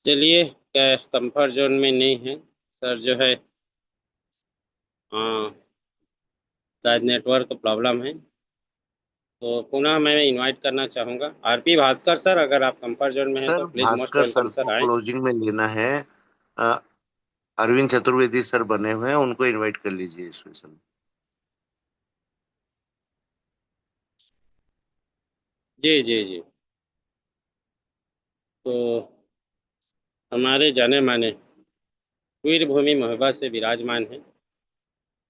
चलिए, कंफर्ट जोन में नहीं है सर, जो है हाँ, शायद नेटवर्क प्रॉब्लम है। तो पुनः मैं इनवाइट करना चाहूँगा आरपी भास्कर सर, अगर आप कंफर्ट जोन में हैं सर तो please most Bhaskar welcome sir को सर, आए। क्लोजिंग में लेना है। अ, अरविंद चतुर्वेदी सर बने हुए हैं, उनको इनवाइट कर लीजिए इस विषय में। जी जी जी। तो हमारे जाने माने वीर भूमि महोबा से विराजमान है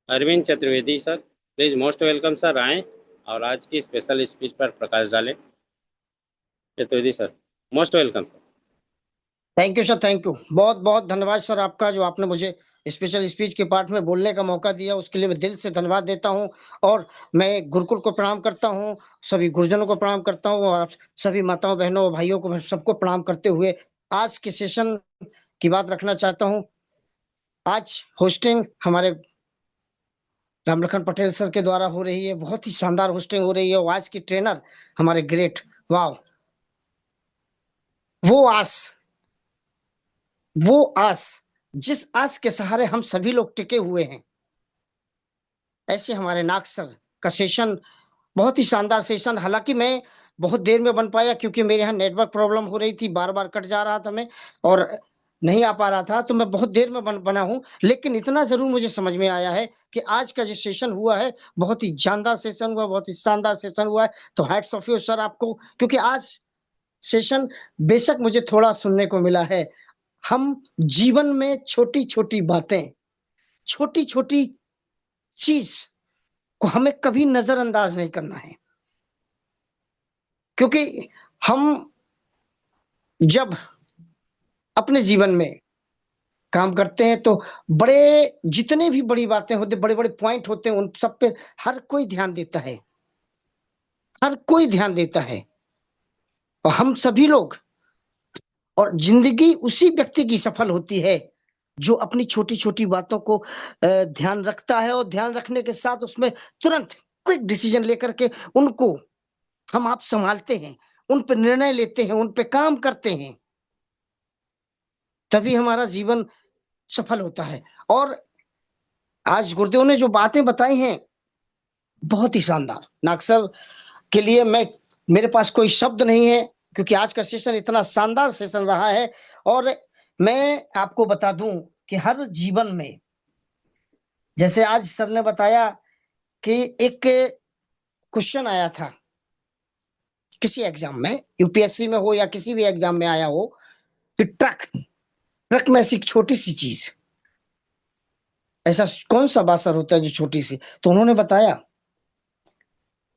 Arvind Chaturvedi sir. Please most welcome sir, आए और आज की स्पेशल स्पीच पर प्रकाश डालें। Chaturvedi sir, most welcome sir. Thank you sir, thank you. बहुत बहुत धन्यवाद सर आपका, जो आपने मुझे स्पेशल स्पीच के पार्ट में बोलने का मौका दिया, उसके लिए मैं दिल से धन्यवाद देता हूं। और मैं गुरुकुल को प्रणाम करता हूं, सभी गुरुजनों को प्रणाम करता हूं, और सभी माताओं बहनों और भाइयों को मैं सबको प्रणाम करते हुए आज के सेशन की बात रखना चाहता हूं। आज होस्टिंग हमारे रामलखन पटेल सर के द्वारा हो रही है, बहुत ही शानदार होस्टिंग हो रही है। और आज की ट्रेनर हमारे ग्रेट, वाह, वो आस वो आस जिस आस के सहारे हम सभी लोग टिके हुए हैं, ऐसे हमारे नाग सर का सेशन बहुत ही शानदार सेशन। हालांकि मैं बहुत देर में बन पाया, क्योंकि मेरे यहाँ नेटवर्क प्रॉब्लम हो रही थी, बार बार कट जा रहा था मैं, और नहीं आ पा रहा था, तो मैं बहुत देर में बना हूं। लेकिन इतना जरूर मुझे समझ में आया है कि आज का जो सेशन हुआ है, बहुत ही जानदार सेशन हुआ, बहुत ही शानदार सेशन हुआ है। तो हैट्स ऑफ यू सर आपको, क्योंकि आज सेशन बेशक मुझे थोड़ा सुनने को मिला है। हम जीवन में छोटी छोटी बातें, छोटी छोटी चीज को हमें कभी नजरअंदाज नहीं करना है, क्योंकि हम जब अपने जीवन में काम करते हैं तो बड़े, जितने भी बड़ी बातें होती, बड़े बड़े पॉइंट होते हैं, उन सब पे हर कोई ध्यान देता है, हर कोई ध्यान देता है। और हम सभी लोग, और जिंदगी उसी व्यक्ति की सफल होती है जो अपनी छोटी छोटी बातों को ध्यान रखता है, और ध्यान रखने के साथ उसमें तुरंत क्विक डिसीजन लेकर के उनको हम आप संभालते हैं, उन पर निर्णय लेते हैं, उन पे काम करते हैं, तभी हमारा जीवन सफल होता है। और आज गुरुदेव ने जो बातें बताई हैं, बहुत ही शानदार। नागसर के लिए मैं, मेरे पास कोई शब्द नहीं है, क्योंकि आज का सेशन इतना शानदार सेशन रहा है। और मैं आपको बता दूं कि हर जीवन में, जैसे आज सर ने बताया कि एक क्वेश्चन आया था किसी एग्जाम में, यूपीएससी में हो या किसी भी एग्जाम में आया हो, कि ट्रक ट्रक में ऐसी एक छोटी सी चीज, ऐसा कौन सा बासर होता है जो छोटी सी। तो उन्होंने बताया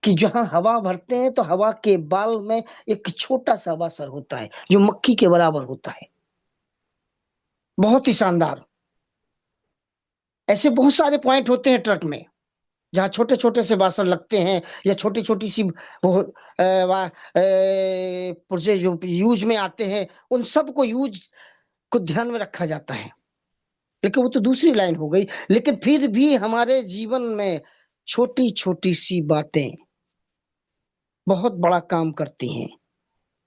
कि जहां हवा भरते हैं तो हवा के बाल में एक छोटा सा बासर होता है जो मक्खी के बराबर होता है। बहुत ही शानदार। ऐसे बहुत सारे पॉइंट होते हैं ट्रक में, जहाँ छोटे छोटे से बासर लगते हैं, या छोटी छोटी सी वो पुर्जे जो यूज में आते हैं, उन सब को यूज को ध्यान में रखा जाता है। लेकिन वो तो दूसरी लाइन हो गई। लेकिन फिर भी हमारे जीवन में छोटी छोटी सी बातें बहुत बड़ा काम करती हैं,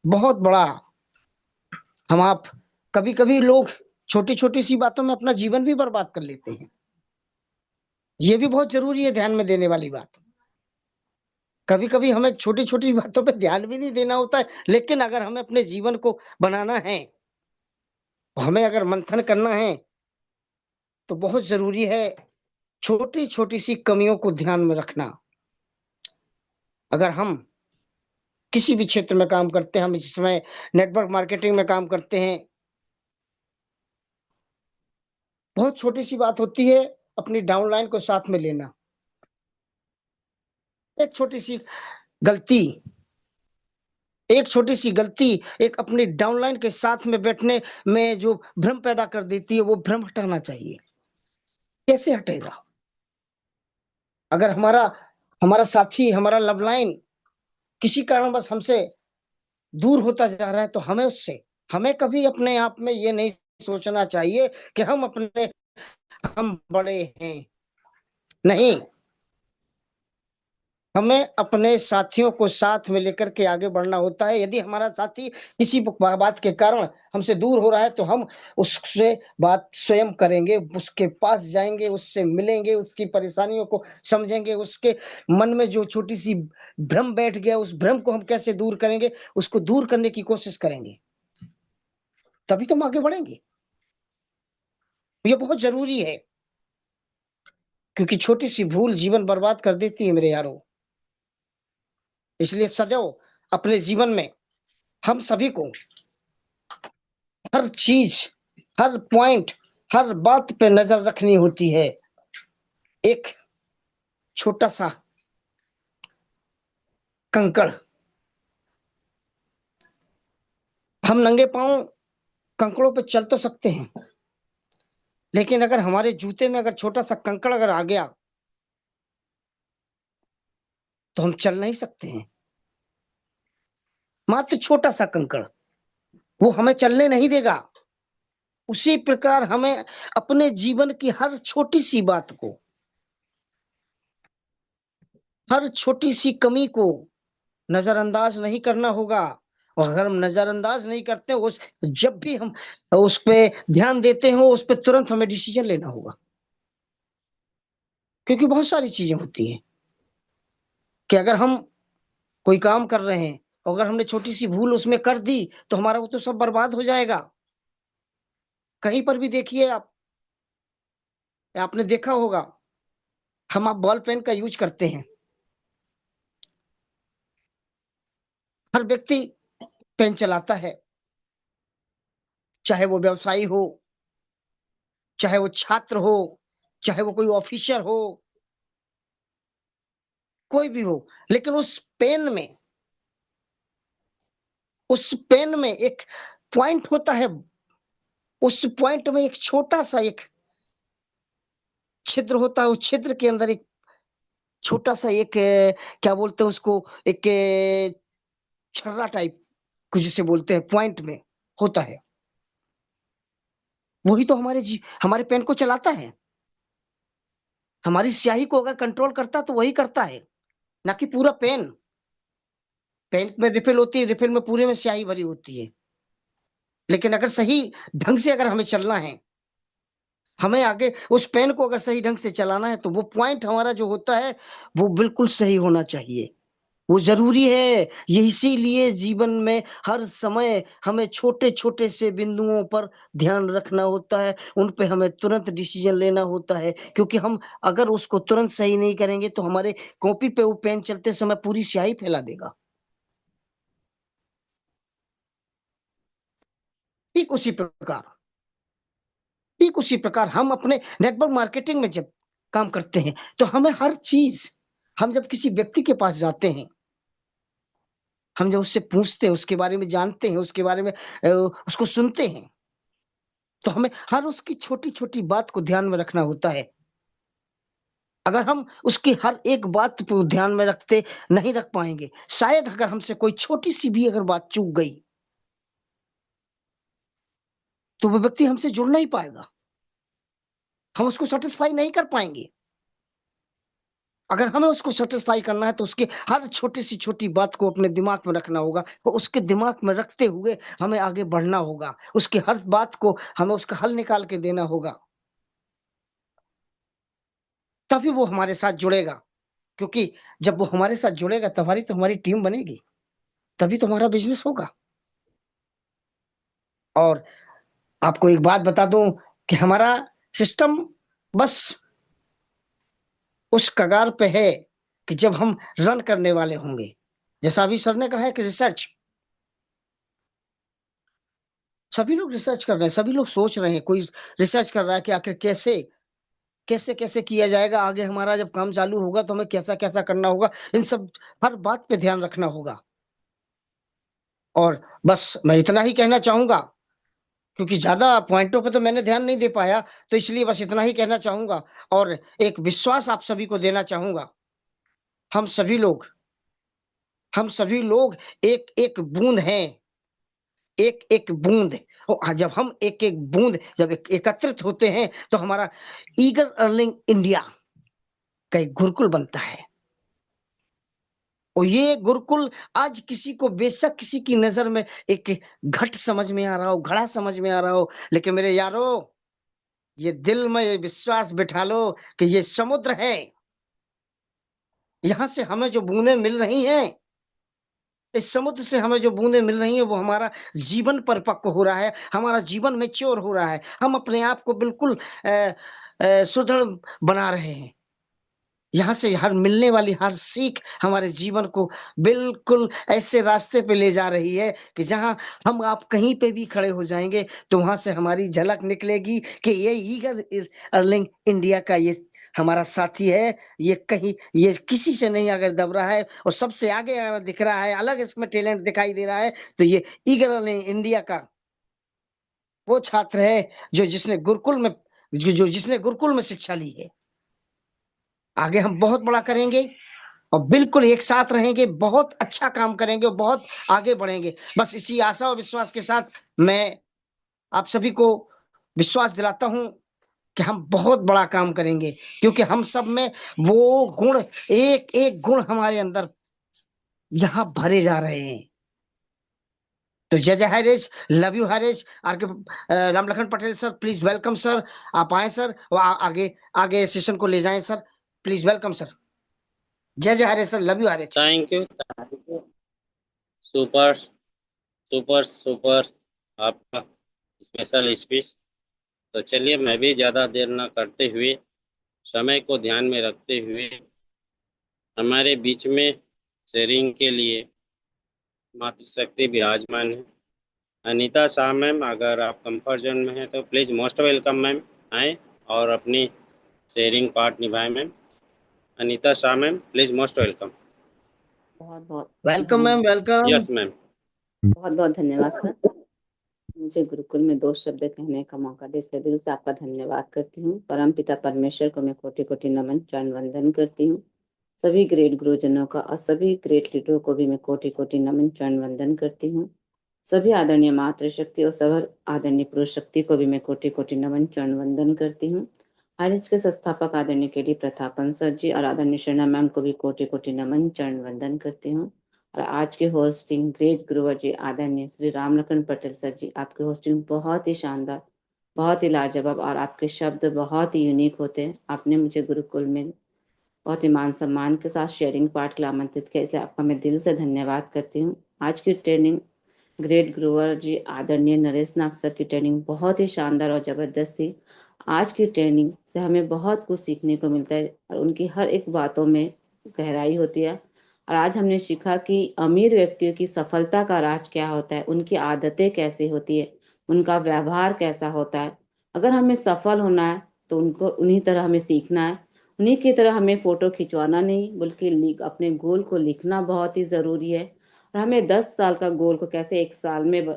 बहुत बड़ा। हम आप, कभी कभी लोग छोटी छोटी सी बातों में अपना जीवन भी बर्बाद कर लेते हैं। ये भी बहुत जरूरी है ध्यान में देने वाली बात। कभी कभी हमें छोटी छोटी बातों पे ध्यान भी नहीं देना होता है, लेकिन अगर हमें अपने जीवन को बनाना है, हमें अगर मंथन करना है, तो बहुत जरूरी है छोटी छोटी सी कमियों को ध्यान में रखना। अगर हम किसी भी क्षेत्र में काम करते हैं, हम इस समय नेटवर्क मार्केटिंग में काम करते हैं, बहुत छोटी सी बात होती है अपनी डाउनलाइन को साथ में लेना। एक छोटी सी गलती, एक छोटी सी गलती एक अपनी डाउनलाइन के साथ में बैठने में जो भ्रम पैदा कर देती है, वो भ्रम हटाना चाहिए। कैसे हटेगा? अगर हमारा हमारा साथी, हमारा लव लाइन किसी कारणवश हमसे दूर होता जा रहा है, तो हमें कभी अपने आप में ये नहीं सोचना चाहिए कि हम बड़े हैं। नहीं, हमें अपने साथियों को साथ में लेकर के आगे बढ़ना होता है। यदि हमारा साथी किसी बात के कारण हमसे दूर हो रहा है, तो हम उससे बात स्वयं करेंगे, उसके पास जाएंगे, उससे मिलेंगे, उसकी परेशानियों को समझेंगे, उसके मन में जो छोटी सी भ्रम बैठ गया, उस भ्रम को हम कैसे दूर करेंगे, उसको दूर करने की कोशिश करेंगे, तभी तो हम आगे बढ़ेंगे। ये बहुत जरूरी है, क्योंकि छोटी सी भूल जीवन बर्बाद कर देती है मेरे यारों। इसलिए सदैव अपने जीवन में हम सभी को हर चीज, हर पॉइंट, हर बात पे नजर रखनी होती है। एक छोटा सा कंकड़, हम नंगे पांव कंकड़ों पे चल तो सकते हैं, लेकिन अगर हमारे जूते में अगर छोटा सा कंकड़ अगर आ गया, तो हम चल नहीं सकते हैं। मात्र छोटा सा कंकड़, वो हमें चलने नहीं देगा। उसी प्रकार हमें अपने जीवन की हर छोटी सी बात को, हर छोटी सी कमी को नजरअंदाज नहीं करना होगा। और अगर हम नजरअंदाज नहीं करते, जब भी हम उस पे ध्यान देते हो, उस पे तुरंत हमें डिसीजन लेना होगा। क्योंकि बहुत सारी चीजें होती हैं कि अगर हम कोई काम कर रहे हैं, अगर हमने छोटी सी भूल उसमें कर दी, तो हमारा वो तो सब बर्बाद हो जाएगा। कहीं पर भी देखिए आपने देखा होगा, आप बॉल पेन का यूज करते हैं, हर व्यक्ति पेन चलाता है, चाहे वो व्यवसायी हो, चाहे वो छात्र हो, चाहे वो कोई ऑफिसर हो, कोई भी हो। लेकिन उस पेन में एक पॉइंट होता है, उस पॉइंट में एक छोटा सा एक छिद्र होता है, उस छिद्र के अंदर एक छोटा सा एक क्या बोलते हैं उसको, एक छर्रा टाइप कुछ जिसे बोलते हैं, पॉइंट में होता है। वही तो हमारे पेन को चलाता है। हमारी स्याही को अगर कंट्रोल करता तो वही करता है, ना कि पूरा पेन। पेन में रिफिल होती है, रिफिल में पूरे में स्याही भरी होती है। लेकिन अगर सही ढंग से अगर हमें चलना है, हमें आगे उस पेन को अगर सही ढंग से चलाना है, तो वो पॉइंट हमारा जो होता है, वो बिल्कुल सही होना चाहिए। वो जरूरी है। ये इसीलिए जीवन में हर समय हमें छोटे छोटे से बिंदुओं पर ध्यान रखना होता है, उन पे हमें तुरंत डिसीजन लेना होता है। क्योंकि हम अगर उसको तुरंत सही नहीं करेंगे, तो हमारे कॉपी पे वो पेन चलते समय पूरी स्याही फैला देगा। ठीक उसी प्रकार ठीक उसी प्रकार हम अपने नेटवर्क मार्केटिंग में जब काम करते हैं, तो हमें हर चीज, हम जब किसी व्यक्ति के पास जाते हैं, हम जब उससे पूछते हैं, उसके बारे में जानते हैं, उसके बारे में उसको सुनते हैं, तो हमें हर उसकी छोटी छोटी बात को ध्यान में रखना होता है। अगर हम उसकी हर एक बात को ध्यान में नहीं रख पाएंगे, शायद अगर हमसे कोई छोटी सी भी अगर बात चूक गई, तो वो व्यक्ति हमसे जुड़ नहीं पाएगा, हम उसको सेटिस्फाई नहीं कर पाएंगे। अगर हमें उसको सेटिस्फाई करना है, तो उसके हर छोटी सी छोटी बात को अपने दिमाग में रखना होगा, और उसके दिमाग में रखते हुए हमें आगे बढ़ना होगा। उसकी हर बात को हमें उसका हल निकाल के देना होगा, तभी वो हमारे साथ जुड़ेगा। क्योंकि जब वो हमारे साथ जुड़ेगा, तभी तो हमारी टीम बनेगी, तभी तो हमारा बिजनेस होगा। और आपको एक बात बता दूं कि हमारा सिस्टम बस उस कगार पे है कि जब हम रन करने वाले होंगे। जैसा अभी सर ने कहा है कि रिसर्च, सभी लोग रिसर्च कर रहे हैं, सभी लोग सोच रहे हैं, कोई रिसर्च कर रहा है कि आखिर कैसे कैसे कैसे किया जाएगा, आगे हमारा जब काम चालू होगा तो हमें कैसा कैसा करना होगा। इन सब हर बात पे ध्यान रखना होगा। और बस मैं इतना ही कहना चाहूंगा, क्योंकि ज्यादा पॉइंटों पे तो मैंने ध्यान नहीं दे पाया, तो इसलिए बस इतना ही कहना चाहूंगा। और एक विश्वास आप सभी को देना चाहूंगा, हम सभी लोग हम सभी लोग एक एक बूंद हैं, एक एक बूंद। और जब हम एक एक बूंद जब एकत्रित होते हैं तो हमारा ईगर अर्निंग इंडिया का एक गुरुकुल बनता है। और ये गुरुकुल आज किसी को बेशक किसी की नजर में एक घट समझ में आ रहा हो, घड़ा समझ में आ रहा हो, लेकिन मेरे यारो ये दिल में ये विश्वास बिठा लो कि ये समुद्र है। यहां से हमें जो बूंदें मिल रही हैं, इस समुद्र से हमें जो बूंदें मिल रही हैं वो हमारा जीवन परिपक्व हो रहा है, हमारा जीवन मैच्योर हो रहा है, हम अपने आप को बिल्कुल सुदृढ़ बना रहे हैं। यहाँ से हर मिलने वाली हर सीख हमारे जीवन को बिल्कुल ऐसे रास्ते पे ले जा रही है कि जहाँ हम आप कहीं पे भी खड़े हो जाएंगे तो वहां से हमारी झलक निकलेगी कि ये ईगर अर्लिंग इंडिया का ये हमारा साथी है। ये कहीं ये किसी से नहीं अगर दब रहा है और सबसे आगे अगर दिख रहा है, अलग इसमें टैलेंट दिखाई दे रहा है, तो ये ईगर अर्लिंग इंडिया का वो छात्र है जो जिसने गुरुकुल में जिसने गुरुकुल में शिक्षा ली है। आगे हम बहुत बड़ा करेंगे और बिल्कुल एक साथ रहेंगे, बहुत अच्छा काम करेंगे और बहुत आगे बढ़ेंगे। बस इसी आशा और विश्वास के साथ मैं आप सभी को विश्वास दिलाता हूं कि हम बहुत बड़ा काम करेंगे, क्योंकि हम सब में वो गुण, एक एक गुण हमारे अंदर यहाँ भरे जा रहे हैं। तो जय जय Harish, love you Harish. R K Ram Lakhan Patel sir, please welcome sir. आप आए सर और आगे आगे सेशन को ले जाएं सर, प्लीज वेलकम सर। जय जय Harish sir, love you Harish. Thank you, super super super आपका स्पेशल स्पीच। तो चलिए मैं भी ज़्यादा देर ना करते हुए, समय को ध्यान में रखते हुए, हमारे बीच में शेयरिंग के लिए मातृशक्ति विराजमान है। अनीता शाह मैम, अगर आप कंफर्ट जोन में हैं तो प्लीज़ मोस्ट वेलकम मैम, आएँ और अपनी शेयरिंग पार्ट निभाएं ma'am. Anita Shah ma'am, please most welcome. बहुत बहुत welcome ma'am, welcome. Yes ma'am. बहुत बहुत धन्यवाद सर। मुझे गुरुकुल में 2 शब्द कहने का मौका दे, इसलिए दिल से आपका धन्यवाद करती हूँ। परम पिता परमेश्वर को मैं कोटि कोटि नमन चरण वंदन करती हूँ। सभी ग्रेट गुरुजनों का और सभी ग्रेट लीडरों को भी मैं कोटि कोटि नमन चरण वंदन करती हूँ। सभी आदरणीय मातृशक्ति और सभी आदरणीय पुरुष शक्ति को भी मैं कोटि कोटि नमन चरण वंदन करती हूँ। हरिज के संस्थापक आदरणीय केडी प्रतापन सर जी और आदरणीय शर्णा मैम को भी कोटि कोटि नमन चरण वंदन करती हूँ। और आज के होस्टिंग ग्रेट गुरुवर जी आदरणीय श्री राम लखन पटेल सर जी, आपकी होस्टिंग बहुत ही शानदार, बहुत ही लाजवाब और आपके शब्द बहुत ही यूनिक होते हैं। आपने मुझे गुरुकुल में बहुत ही मान सम्मान के साथ शेयरिंग पार्ट के लिए आमंत्रित किया, इसलिए आपका मैं दिल से धन्यवाद करती हूँ। आज की ट्रेनिंग ग्रेट गुरुवर जी आदरणीय नरेश नाग सर की ट्रेनिंग बहुत ही शानदार और जबरदस्त थी। आज की ट्रेनिंग से हमें बहुत कुछ सीखने को मिलता है और उनकी हर एक बातों में गहराई होती है। और आज हमने सीखा कि अमीर व्यक्तियों की सफलता का राज क्या होता है, उनकी आदतें कैसी होती है, उनका व्यवहार कैसा होता है। अगर हमें सफल होना है तो उनको उन्हीं तरह हमें सीखना है, उन्हीं की तरह हमें फोटो खिंचवाना नहीं बल्कि अपने गोल को लिखना बहुत ही जरूरी है। और हमें 10 साल का गोल को कैसे 1 साल में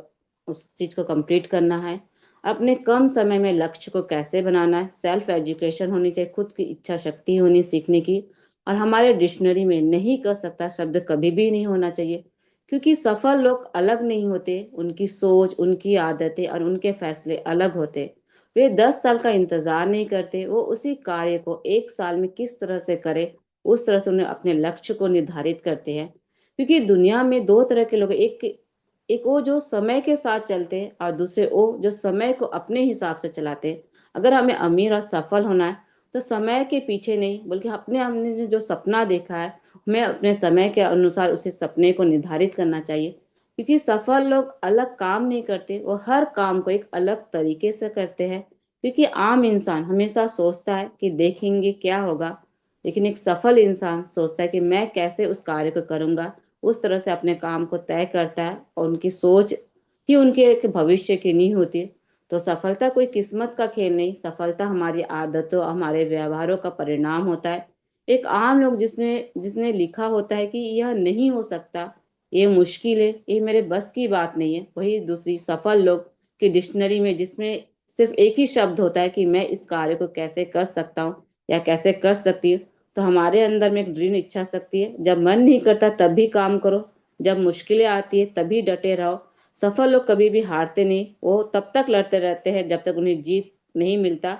उस चीज को कंप्लीट करना है, अपने कम समय में लक्ष्य को कैसे बनाना है। सेल्फ एजुकेशन होनी चाहिए, खुद की इच्छा शक्ति होनी सीखने की। और हमारे डिक्शनरी में नहीं कर सकता शब्द कभी भी नहीं होना चाहिए, क्योंकि सफल लोग अलग नहीं होते, उनकी सोच, उनकी आदतें और उनके फैसले अलग होते। वे 10 साल का इंतजार नहीं करते, वो उसी कार्य को 1 साल में किस तरह से करे उस तरह से उन्हें अपने लक्ष्य को निर्धारित करते हैं। क्योंकि दुनिया में 2 तरह के लोग, एक वो जो समय के साथ चलते हैं और दूसरे वो जो समय को अपने हिसाब से चलाते हैं। अगर हमें अमीर और सफल होना है तो समय के पीछे नहीं बल्कि अपने हमने जो सपना देखा है, हमें अपने समय के अनुसार उसी सपने को निर्धारित करना चाहिए। क्योंकि सफल लोग अलग काम नहीं करते, वो हर काम को एक अलग तरीके से करते हैं। क्योंकि आम इंसान हमेशा सोचता है कि देखेंगे क्या होगा, लेकिन एक सफल इंसान सोचता है कि मैं कैसे उस कार्य को करूंगा, उस तरह से अपने काम को तय करता है और उनकी सोच ही उनके एक भविष्य की नींव होती है। तो सफलता कोई किस्मत का खेल नहीं, सफलता हमारी आदतों, हमारे व्यवहारों का परिणाम होता है। एक आम लोग जिसने लिखा होता है कि यह नहीं हो सकता, ये मुश्किल है, ये मेरे बस की बात नहीं है, वही दूसरी सफल लोग की डिक्शनरी में जिसमें सिर्फ एक ही शब्द होता है कि मैं इस कार्य को कैसे कर सकता हूँ या कैसे कर सकती हूँ, तो हमारे अंदर में एक दृढ़ इच्छा शक्ति है। जब मन नहीं करता तब भी काम करो, जब मुश्किलें आती है तभी डटे रहो। सफल लोग कभी भी हारते नहीं, वो तब तक लड़ते रहते हैं जब तक उन्हें जीत नहीं मिलता।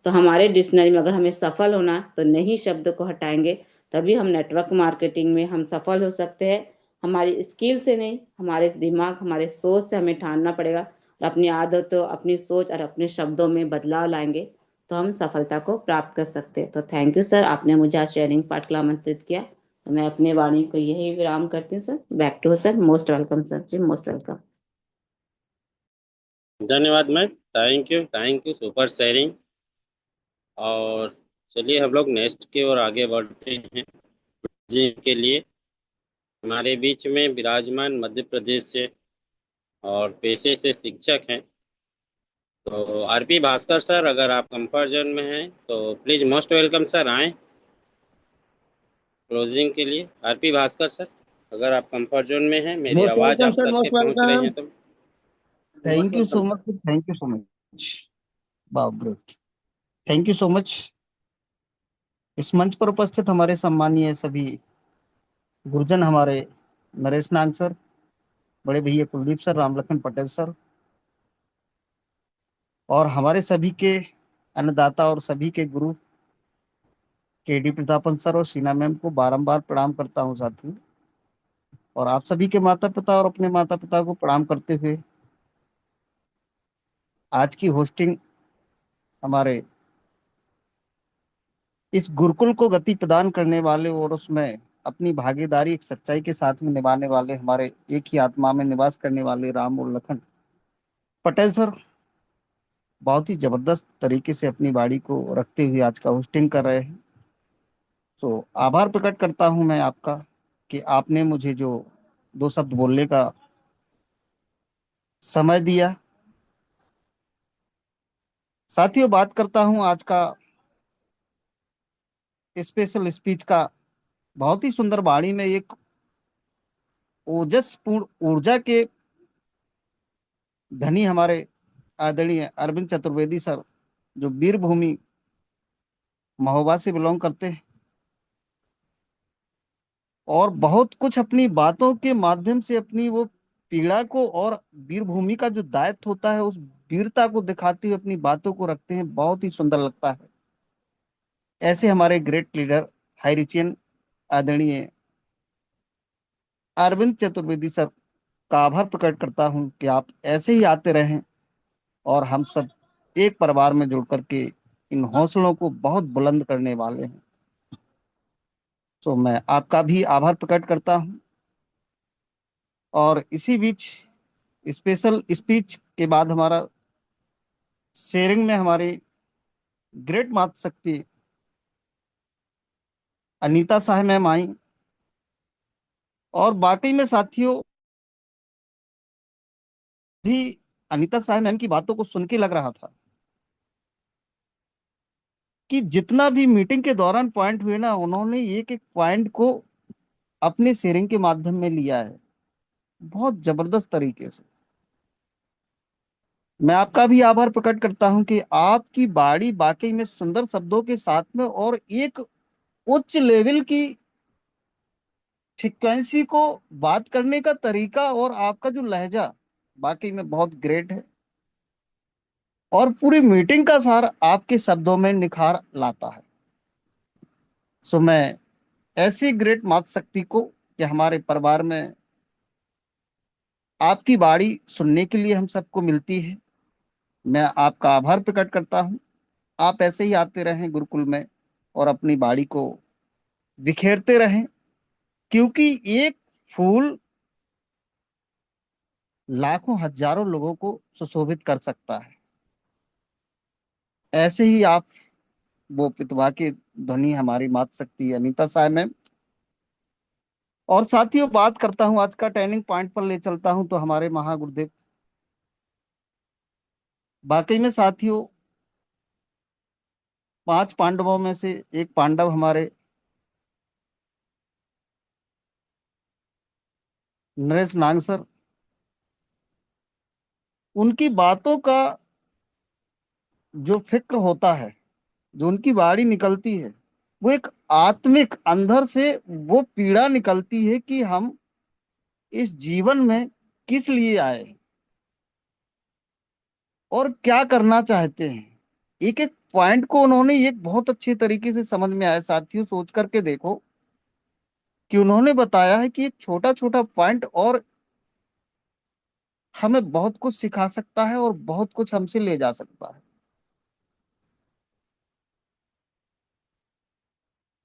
तो हमारे डिक्शनरी में अगर हमें सफल होना तो नहीं शब्द को हटाएंगे, तभी हम नेटवर्क मार्केटिंग में हम सफल हो सकते हैं। हमारी स्किल से नहीं, हमारे दिमाग, हमारे सोच से हमें ठानना पड़ेगा और अपनी आदतों, अपनी सोच और अपने शब्दों में बदलाव लाएंगे तो हम सफलता को प्राप्त कर सकते हैं। तो थैंक यू सर, आपने मुझे आज शेयरिंग पार्ट के लिए आमंत्रित किया। तो मैं अपने वाणी को यही विराम करती हूँ sir. Back to sir, most welcome sir ji, most welcome. धन्यवाद ma'am, thank you super sharing. और चलिए हम लोग नेक्स्ट की ओर आगे बढ़ते हैं जी के लिए। हमारे बीच में विराजमान मध्य प्रदेश से और पेशे से शिक्षक हैं, तो आरपी भास्कर सर, अगर आप कंफर्ट जोन में हैं तो प्लीज मोस्ट वेलकम सर, आएँ क्लोजिंग के लिए। आरपी भास्कर सर, अगर आप कंफर्ट जोन में हैं, मेरी मोस्ट आवाज वेलकम आप सर, तक के मोस्ट पहुंच रही वेलकम। है तो। Thank you so much, thank you so much. वाह, great, thank you so much. इस मंच पर उपस्थित हमारे सम्मानीय सभी गुरुजन, हमारे नरेश नाग सर, बड़े भैया कुलदीप सर, रामलखन पटेल सर, और हमारे सभी के अन्नदाता और सभी के गुरु केडी प्रतापन सर और सीना मैम को बारंबार प्रणाम करता हूँ साथी। और आप सभी के माता पिता और अपने माता पिता को प्रणाम करते हुए आज की होस्टिंग हमारे इस गुरुकुल को गति प्रदान करने वाले और उसमें अपनी भागीदारी एक सच्चाई के साथ में निभाने वाले, हमारे एक ही आत्मा में निवास करने वाले राम और लखन पटेल सर बहुत ही जबरदस्त तरीके से अपनी बाड़ी को रखते हुए आज का होस्टिंग कर रहे हैं। तो आभार प्रकट करता हूं मैं आपका कि आपने मुझे जो 2 शब्द बोलने का समय दिया। साथियों, बात करता हूं आज का स्पेशल स्पीच का। बहुत ही सुंदर वाणी में एक ओजस्पूर्ण ऊर्जा के धनी हमारे आदरणीय अरविंद चतुर्वेदी सर, जो वीरभूमि महोबा से बिलोंग करते हैं और बहुत कुछ अपनी बातों के माध्यम से अपनी वो पीड़ा को और वीरभूमि का जो दायित्व होता है उस वीरता को दिखाते हुए अपनी बातों को रखते हैं। बहुत ही सुंदर लगता है। ऐसे हमारे ग्रेट लीडर हाई रिचियन आदरणीय अरविंद चतुर्वेदी सर का आभार प्रकट करता हूं कि आप ऐसे ही आते रहें और हम सब एक परिवार में जुड़ करके इन हौसलों को बहुत बुलंद करने वाले हैं। तो मैं आपका भी आभार प्रकट करता हूं। और इसी बीच स्पेशल स्पीच के बाद हमारा शेयरिंग में हमारी ग्रेट मातृशक्ति अनीता साहब मैम आई। और वाकई में साथियों भी अनीता साहब मैम की बातों को सुन के लग रहा था कि जितना भी मीटिंग के दौरान पॉइंट हुए ना, उन्होंने एक एक पॉइंट को अपने शेयरिंग के माध्यम में लिया है बहुत जबरदस्त तरीके से। मैं आपका भी आभार प्रकट करता हूं कि आपकी बाड़ी वाकई में सुंदर शब्दों के साथ में और एक उच्च लेवल की फ्रिक्वेंसी को बात करने का तरीका और आपका जो लहजा वाकई में बहुत ग्रेट है और पूरी मीटिंग का सार आपके शब्दों में निखार लाता है। सो मैं ऐसी ग्रेट मातृशक्ति को कि हमारे परिवार में आपकी बाड़ी सुनने के लिए हम सबको मिलती है, मैं आपका आभार प्रकट करता हूं। आप ऐसे ही आते रहें गुरुकुल में और अपनी बाड़ी को बिखेरते रहें, क्योंकि एक फूल लाखों हजारों लोगों को सुशोभित कर सकता है। ऐसे ही आप वो पितवा के ध्वनि हमारी मातृशक्ति अनीता साहब मैम। और साथियों, बात करता हूं आज का टर्निंग पॉइंट पर ले चलता हूं तो हमारे महागुरुदेव। वाकई में साथियों 5 पांडवों में से एक पांडव हमारे नरेश नाग सर, उनकी बातों का जो फिक्र होता है, जो उनकी वाणी निकलती है, वो एक आत्मिक अंदर से वो पीड़ा निकलती है कि हम इस जीवन में किस लिए आए और क्या करना चाहते हैं। एक एक पॉइंट को उन्होंने एक बहुत अच्छे तरीके से समझ में आया साथियों, सोच करके देखो कि उन्होंने बताया है कि एक छोटा छोटा पॉइंट और हमें बहुत कुछ सिखा सकता है और बहुत कुछ हमसे ले जा सकता है।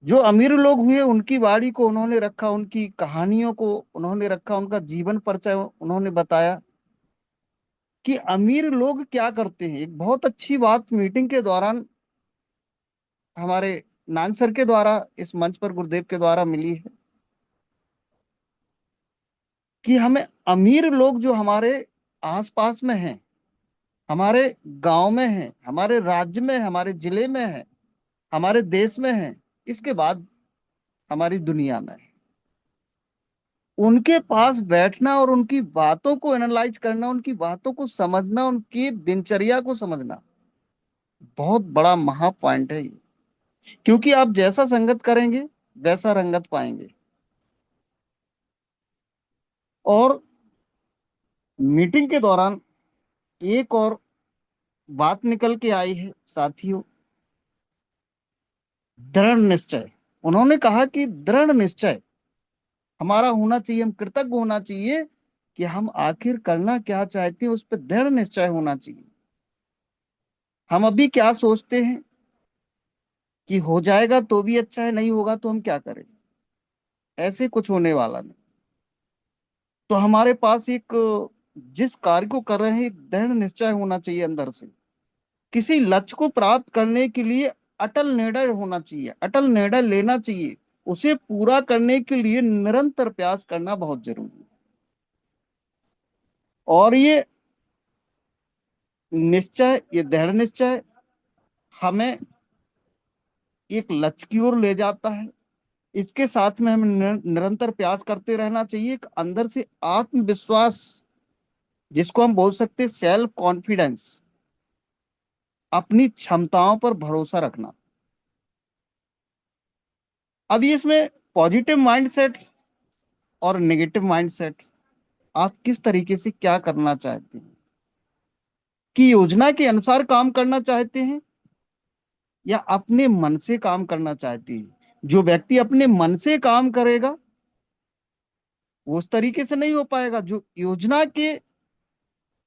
जो अमीर लोग हुए उनकी वाणी को उन्होंने रखा, उनकी कहानियों को उन्होंने रखा, उनका जीवन परिचय उन्होंने बताया कि अमीर लोग क्या करते हैं। एक बहुत अच्छी बात मीटिंग के दौरान हमारे नान सर के द्वारा इस मंच पर गुरुदेव के द्वारा मिली है कि हमें अमीर लोग जो हमारे आसपास में हैं, हमारे गांव में हैं, हमारे राज्य में, हमारे जिले में हैं, हमारे देश में हैं, इसके बाद हमारी दुनिया में है, उनके पास बैठना और उनकी बातों को एनालाइज करना, उनकी बातों को समझना, उनकी दिनचर्या को समझना बहुत बड़ा महा पॉइंट है ये। क्योंकि आप जैसा संगत करेंगे वैसा रंगत पाएंगे। और मीटिंग के दौरान एक और बात निकल के आई है साथियों, दृढ़ निश्चय। उन्होंने कहा कि दृढ़ निश्चय हमारा होना चाहिए, हम कृतज्ञ होना चाहिए कि हम आखिर करना क्या चाहते हैं, उस पर दृढ़ निश्चय होना चाहिए। हम अभी क्या सोचते हैं कि हो जाएगा तो भी अच्छा है, नहीं होगा तो हम क्या करें, ऐसे कुछ होने वाला नहीं। तो हमारे पास एक जिस कार्य को कर रहे हैं एक दृढ़ निश्चय होना चाहिए अंदर से। किसी लक्ष्य को प्राप्त करने के लिए अटल निर्णय होना चाहिए, अटल निर्णय लेना चाहिए। उसे पूरा करने के लिए निरंतर प्रयास करना बहुत जरूरी है। और ये निश्चय, ये दृढ़ निश्चय हमें एक लक्ष्य की ओर ले जाता है। इसके साथ में हमें निरंतर प्रयास करते रहना चाहिए। एक अंदर से आत्मविश्वास, जिसको हम बोल सकते हैं सेल्फ कॉन्फिडेंस, अपनी क्षमताओं पर भरोसा रखना। अभी इसमें पॉजिटिव माइंडसेट और नेगेटिव माइंडसेट, आप किस तरीके से क्या करना चाहते हैं, कि योजना के अनुसार काम करना चाहते हैं या अपने मन से काम करना चाहते हैं। जो व्यक्ति अपने मन से काम करेगा वो उस तरीके से नहीं हो पाएगा। जो योजना के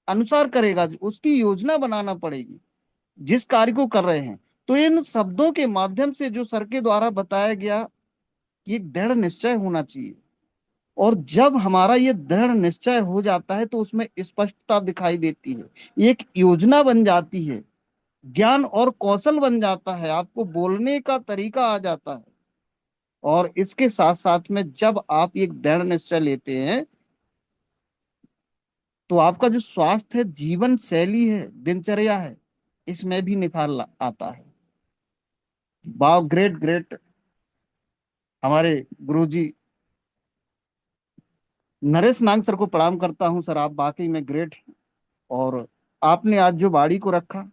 अनुसार करेगा, उसकी योजना बनाना पड़ेगी जिस कार्य को कर रहे हैं। तो इन शब्दों के माध्यम से जो सर के द्वारा बताया गया कि एक दृढ़ निश्चय होना चाहिए। और जब हमारा ये दृढ़ निश्चय हो जाता है तो उसमें स्पष्टता दिखाई देती है, एक योजना बन जाती है, ज्ञान और कौशल बन जाता है, आपको बोलने का तरीका आ जाता है। और इसके साथ साथ में जब आप एक दृढ़ निश्चय लेते हैं तो आपका जो स्वास्थ्य है, जीवन शैली है, दिनचर्या है, इसमें भी निखार आता है। वाह, ग्रेट ग्रेट। हमारे गुरुजी नरेश नाग सर को प्रणाम करता हूं। सर, आप वाकई में ग्रेट हैं। और आपने आज जो बाड़ी को रखा,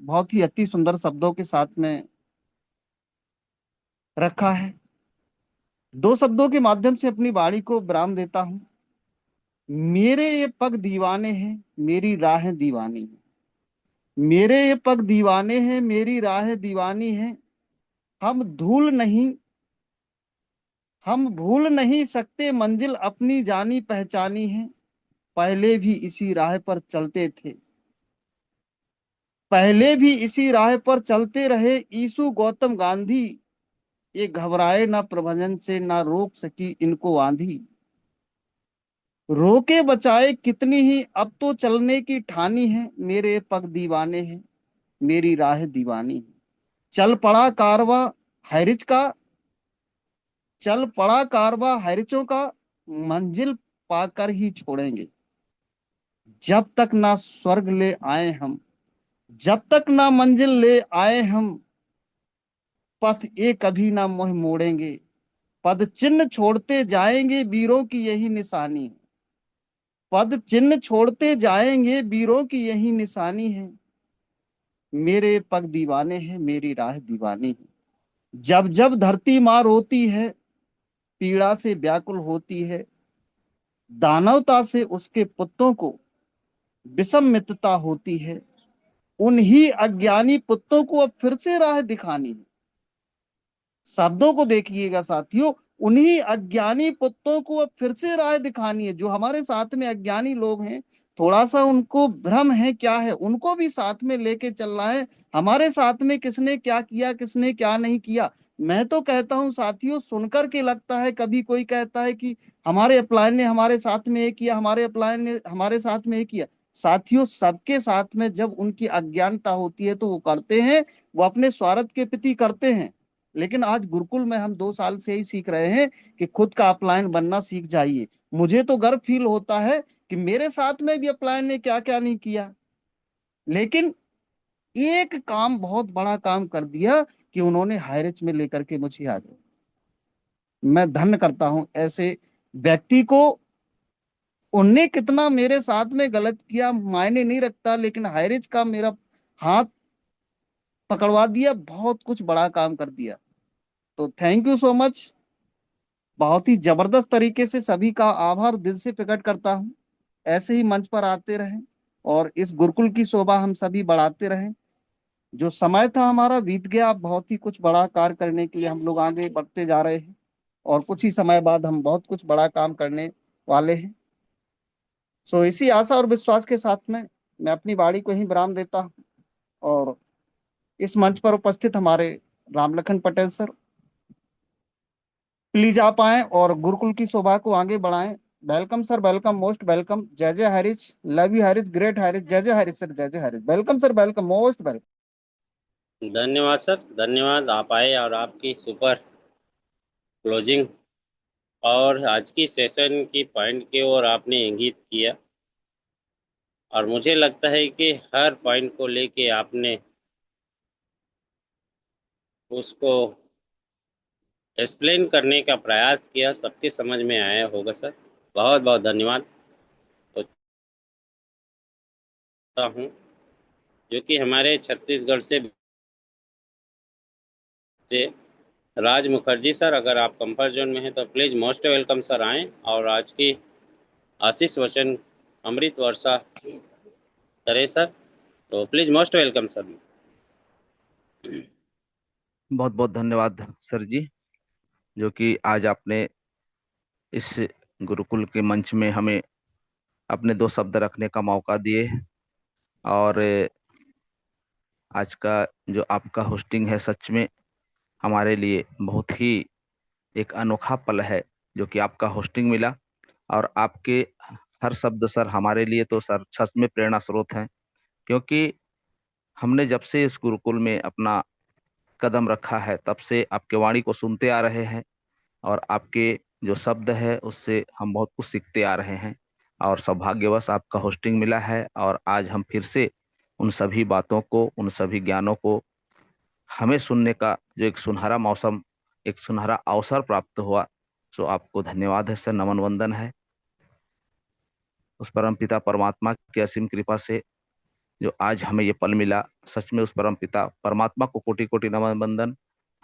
बहुत ही अति सुंदर शब्दों के साथ में रखा है। दो शब्दों के माध्यम से अपनी बाड़ी को विराम देता हूं। मेरे ये पग दीवाने हैं, मेरी राहें दीवानी है। मेरे ये पग दीवाने हैं, मेरी राहें दीवानी है। हम धूल नहीं, हम भूल नहीं सकते मंजिल अपनी जानी पहचानी है। पहले भी इसी राह पर चलते थे, पहले भी इसी राह पर चलते रहे यीशु गौतम गांधी। ये घबराए ना प्रभंजन से, ना रोक सकी इनको आंधी। रोके बचाए कितनी ही, अब तो चलने की ठानी है। मेरे पग दीवाने हैं, मेरी राह दीवानी है। चल पड़ा कारवा हैरिच का, चल पड़ा कारवा हैरिचों का, मंजिल पाकर ही छोड़ेंगे। जब तक ना स्वर्ग ले आए हम, जब तक ना मंजिल ले आए हम, पथ ये कभी ना मोह मोड़ेंगे। पद चिन्ह छोड़ते जाएंगे वीरों की यही निशानी है। पद चिन्ह छोड़ते जाएंगे वीरों की यही निशानी है। मेरे पग दीवाने हैं, मेरी राह दीवानी है। जब जब धरती माँ रोती है, पीड़ा से व्याकुल होती है, दानवता से उसके पुत्रों को विषम मित्रता होती है, उन्हीं अज्ञानी पुत्रों को अब फिर से राह दिखानी है। शब्दों को देखिएगा साथियों, उन्हीं अज्ञानी पुत्रों को अब फिर से राह दिखानी है। जो हमारे साथ में अज्ञानी लोग हैं, थोड़ा सा उनको भ्रम है क्या है, उनको भी साथ में लेके चलना है। हमारे साथ में किसने क्या किया, किसने क्या नहीं किया, मैं तो कहता हूं साथियों, सुनकर के लगता है, कभी कोई कहता है कि हमारे अपलायन ने हमारे साथ में ये किया, हमारे अपलायन ने हमारे साथ में ये किया। साथियों, सबके साथ में जब उनकी अज्ञानता होती है तो वो करते हैं, वो अपने स्वार्थ के प्रति करते हैं। लेकिन आज गुरुकुल में हम 2 साल से ही सीख रहे हैं कि खुद का अपलायन बनना सीख जाइए। मुझे तो गर्व फील होता है कि मेरे साथ में भी अपलायन ने क्या क्या नहीं किया, लेकिन एक काम, बहुत बड़ा काम कर दिया कि उन्होंने हायरिच में लेकर के मुझे आ गए। मैं धन्य करता हूं ऐसे व्यक्ति को। उनने कितना मेरे साथ में गलत किया मायने नहीं रखता, लेकिन हायरिच का मेरा हाथ पकड़वा दिया, बहुत कुछ बड़ा काम कर दिया। तो थैंक यू सो मच। बहुत ही जबरदस्त तरीके से सभी का आभार दिल से प्रकट करता हूँ। ऐसे ही मंच पर आते रहें और इस गुरुकुल की शोभा हम सभी बढ़ाते रहें। जो समय था हमारा बीत गया, अब बहुत ही कुछ बड़ा कार्य करने के लिए हम लोग आगे बढ़ते जा रहे हैं और कुछ ही समय बाद हम बहुत कुछ बड़ा काम करने वाले हैं। सो इसी आशा और विश्वास के साथ में मैं अपनी वाणी को ही विराम देता हूँ और इस मंच पर उपस्थित हमारे रामलखन पटेल सर, प्लीज आप आए और गुरुकुल की शोभा को आगे बढ़ाएं। Welcome sir, welcome, most welcome. जय जय Harish, love you Harish, great Harish, जय जय हरीश सर, जय जय Harish. Welcome sir, welcome, most welcome. धन्यवाद सर, धन्यवाद। आप आए और आपकी सुपर क्लोजिंग और आज की सेशन की पॉइंट की ओर आपने इंगित किया, और मुझे लगता है कि हर पॉइंट को लेके आपने उसको एक्सप्लेन करने का प्रयास किया, सबके समझ में आया होगा सर। बहुत बहुत धन्यवाद। तो चाहता हूँ जो कि हमारे छत्तीसगढ़ से राज मुखर्जी सर, अगर आप कंफर्ट जोन में हैं तो प्लीज मोस्ट वेलकम सर, आएँ और आज की आशीष वचन अमृत वर्षा करें सर। तो प्लीज मोस्ट वेलकम सर। बहुत बहुत धन्यवाद सर जी, जो कि आज आपने इस गुरुकुल के मंच में हमें अपने 2 शब्द रखने का मौका दिए। और आज का जो आपका होस्टिंग है, सच में हमारे लिए बहुत ही एक अनोखा पल है जो कि आपका होस्टिंग मिला। और आपके हर शब्द सर हमारे लिए तो सर सच में प्रेरणा स्रोत हैं, क्योंकि हमने जब से इस गुरुकुल में अपना कदम रखा है तब से आपके वाणी को सुनते आ रहे हैं, और आपके जो शब्द है उससे हम बहुत कुछ सीखते आ रहे हैं। और सौभाग्यवश आपका होस्टिंग मिला है, और आज हम फिर से उन सभी बातों को, उन सभी ज्ञानों को हमें सुनने का जो एक सुनहरा मौसम, एक सुनहरा अवसर प्राप्त हुआ। सो आपको धन्यवाद है सर, नमन वंदन है उस परम पिता परमात्मा की असीम कृपा से जो आज हमें ये पल मिला। सच में उस परम पिता परमात्मा को कोटि कोटि नमन वंदन।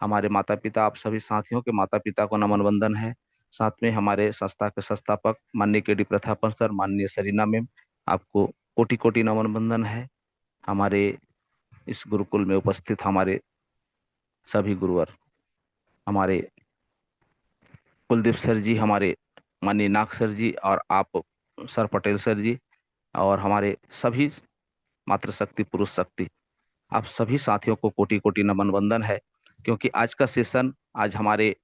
हमारे माता पिता, आप सभी साथियों के माता पिता को नमन वंदन है। साथ में हमारे संस्था के संस्थापक माननीय केडी प्रथापर सर, माननीय सरीना मैम, आपको कोटि कोटि नमन वंदन है। हमारे इस गुरुकुल में उपस्थित हमारे सभी गुरुवर, हमारे कुलदीप सर जी, हमारे माननीय नाग सर जी, और आप सर पटेल सर जी, और हमारे सभी मातृशक्ति पुरुष शक्ति, आप सभी साथियों को कोटि कोटि नमन वंदन है। क्योंकि आज का सेशन, आज हमारे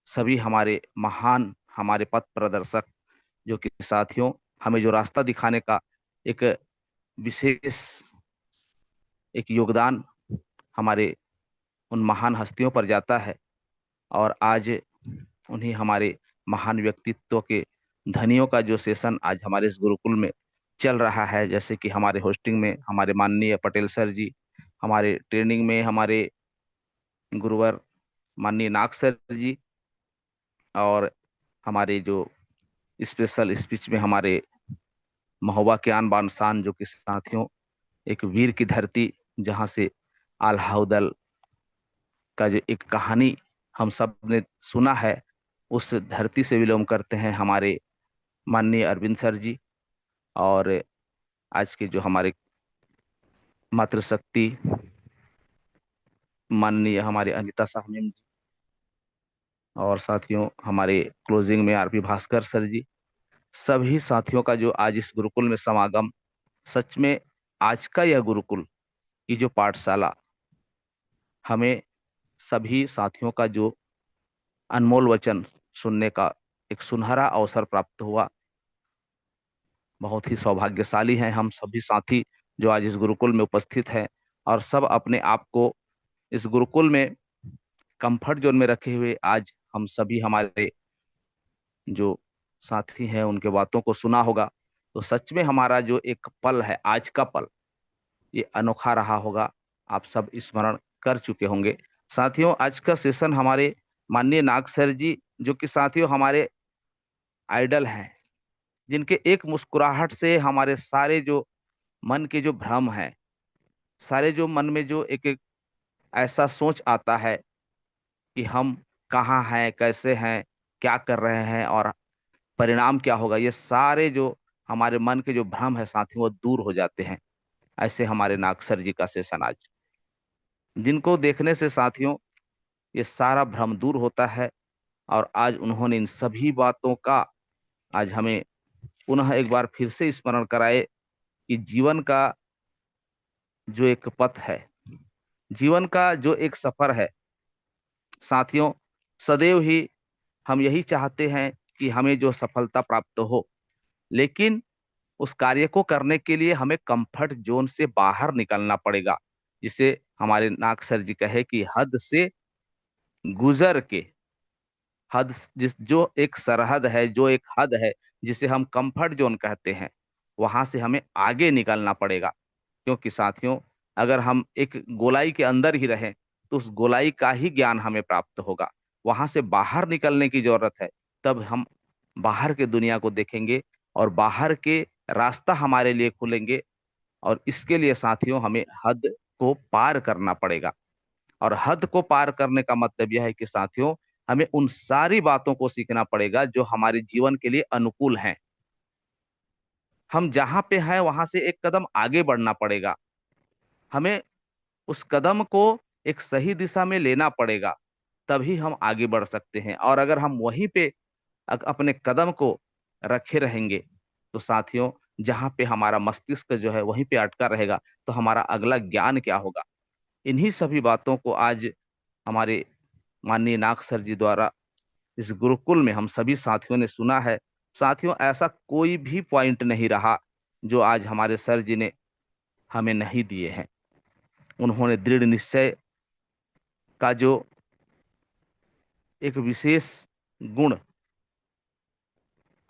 सभी हमारे महान, हमारे पथ प्रदर्शक जो कि साथियों हमें जो रास्ता दिखाने का एक विशेष एक योगदान हमारे उन महान हस्तियों पर जाता है। और आज उन्हीं हमारे महान व्यक्तित्व के धनियों का जो सेशन आज हमारे इस गुरुकुल में चल रहा है, जैसे कि हमारे होस्टिंग में हमारे माननीय पटेल सर जी, हमारे ट्रेनिंग में हमारे गुरुवर माननीय नाग सर जी, और हमारे जो स्पेशल स्पीच में हमारे महोबा के आन बान शान जो कि साथियों एक वीर की धरती, जहाँ से आल्हा उदल का जो एक कहानी हम सब ने सुना है, उस धरती से विलोम करते हैं हमारे माननीय अरविंद सर जी, और आज के जो हमारे मातृशक्ति माननीय हमारे अनिता साहब मैम जी, और साथियों हमारे क्लोजिंग में आरपी भास्कर सर जी, सभी साथियों का जो आज इस गुरुकुल में समागम, सच में आज का यह गुरुकुल की जो पाठशाला, हमें सभी साथियों का जो अनमोल वचन सुनने का एक सुनहरा अवसर प्राप्त हुआ। बहुत ही सौभाग्यशाली हैं हम सभी साथी जो आज इस गुरुकुल में उपस्थित हैं, और सब अपने आप को इस गुरुकुल में कंफर्ट जोन में रखे हुए आज हम सभी हमारे जो साथी हैं उनके बातों को सुना होगा। तो सच में हमारा जो एक पल है, आज का पल, ये अनोखा रहा होगा, आप सब स्मरण कर चुके होंगे। साथियों आज का सेशन हमारे माननीय नाग सर जी, जो कि साथियों हमारे आइडल हैं, जिनके एक मुस्कुराहट से हमारे सारे जो मन के जो भ्रम है, सारे जो मन में जो एक एक ऐसा सोच आता है कि हम कहाँ हैं, कैसे हैं, क्या कर रहे हैं और परिणाम क्या होगा, ये सारे जो हमारे मन के जो भ्रम है साथियों वो दूर हो जाते हैं। ऐसे हमारे नाग सर जी का सेशन आज, जिनको देखने से साथियों ये सारा भ्रम दूर होता है, और आज उन्होंने इन सभी बातों का आज हमें पुनः एक बार फिर से स्मरण कराए कि जीवन का जो एक पथ है, जीवन का जो एक सफर है साथियों, सदैव ही हम यही चाहते हैं कि हमें जो सफलता प्राप्त हो, लेकिन उस कार्य को करने के लिए हमें कंफर्ट जोन से बाहर निकलना पड़ेगा, जिसे हमारे नाग सर जी कहे कि हद से गुजर के, हद जिस जो एक सरहद है, जो एक हद है जिसे हम कंफर्ट जोन कहते हैं, वहां से हमें आगे निकलना पड़ेगा। क्योंकि साथियों अगर हम एक गोलाई के अंदर ही रहें तो उस गोलाई का ही ज्ञान हमें प्राप्त होगा, वहां से बाहर निकलने की जरूरत है, तब हम बाहर के दुनिया को देखेंगे और बाहर के रास्ता हमारे लिए खुलेंगे। और इसके लिए साथियों हमें हद को पार करना पड़ेगा, और हद को पार करने का मतलब यह है कि साथियों हमें उन सारी बातों को सीखना पड़ेगा जो हमारे जीवन के लिए अनुकूल हैं। हम जहां पे हैं वहां से एक कदम आगे बढ़ना पड़ेगा, हमें उस कदम को एक सही दिशा में लेना पड़ेगा, तभी हम आगे बढ़ सकते हैं। और अगर हम वहीं पे अपने कदम को रखे रहेंगे तो साथियों जहां पे हमारा मस्तिष्क जो है वहीं पे अटका रहेगा, तो हमारा अगला ज्ञान क्या होगा। इन्हीं सभी बातों को आज हमारे माननीय नाग सर जी द्वारा इस गुरुकुल में हम सभी साथियों ने सुना है। साथियों ऐसा कोई भी पॉइंट नहीं रहा जो आज हमारे सर जी ने हमें नहीं दिए हैं। उन्होंने दृढ़ निश्चय का जो एक विशेष गुण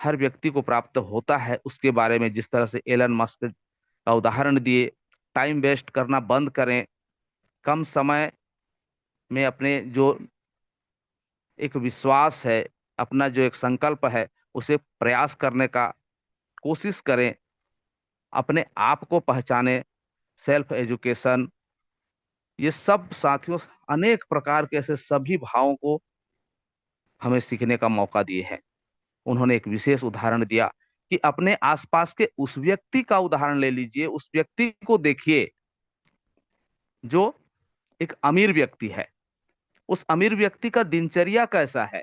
हर व्यक्ति को प्राप्त होता है, उसके बारे में जिस तरह से एलन मस्क का उदाहरण दिए, टाइम वेस्ट करना बंद करें, कम समय में अपने जो एक विश्वास है, अपना जो एक संकल्प है, उसे प्रयास करने का कोशिश करें, अपने आप को पहचाने, सेल्फ एजुकेशन, ये सब साथियों अनेक प्रकार के ऐसे सभी भावों को हमें सीखने का मौका दिए हैं। उन्होंने एक विशेष उदाहरण दिया कि अपने आसपास के उस व्यक्ति का उदाहरण ले लीजिए, उस व्यक्ति को देखिए जो एक अमीर व्यक्ति है, उस अमीर व्यक्ति का दिनचर्या कैसा है।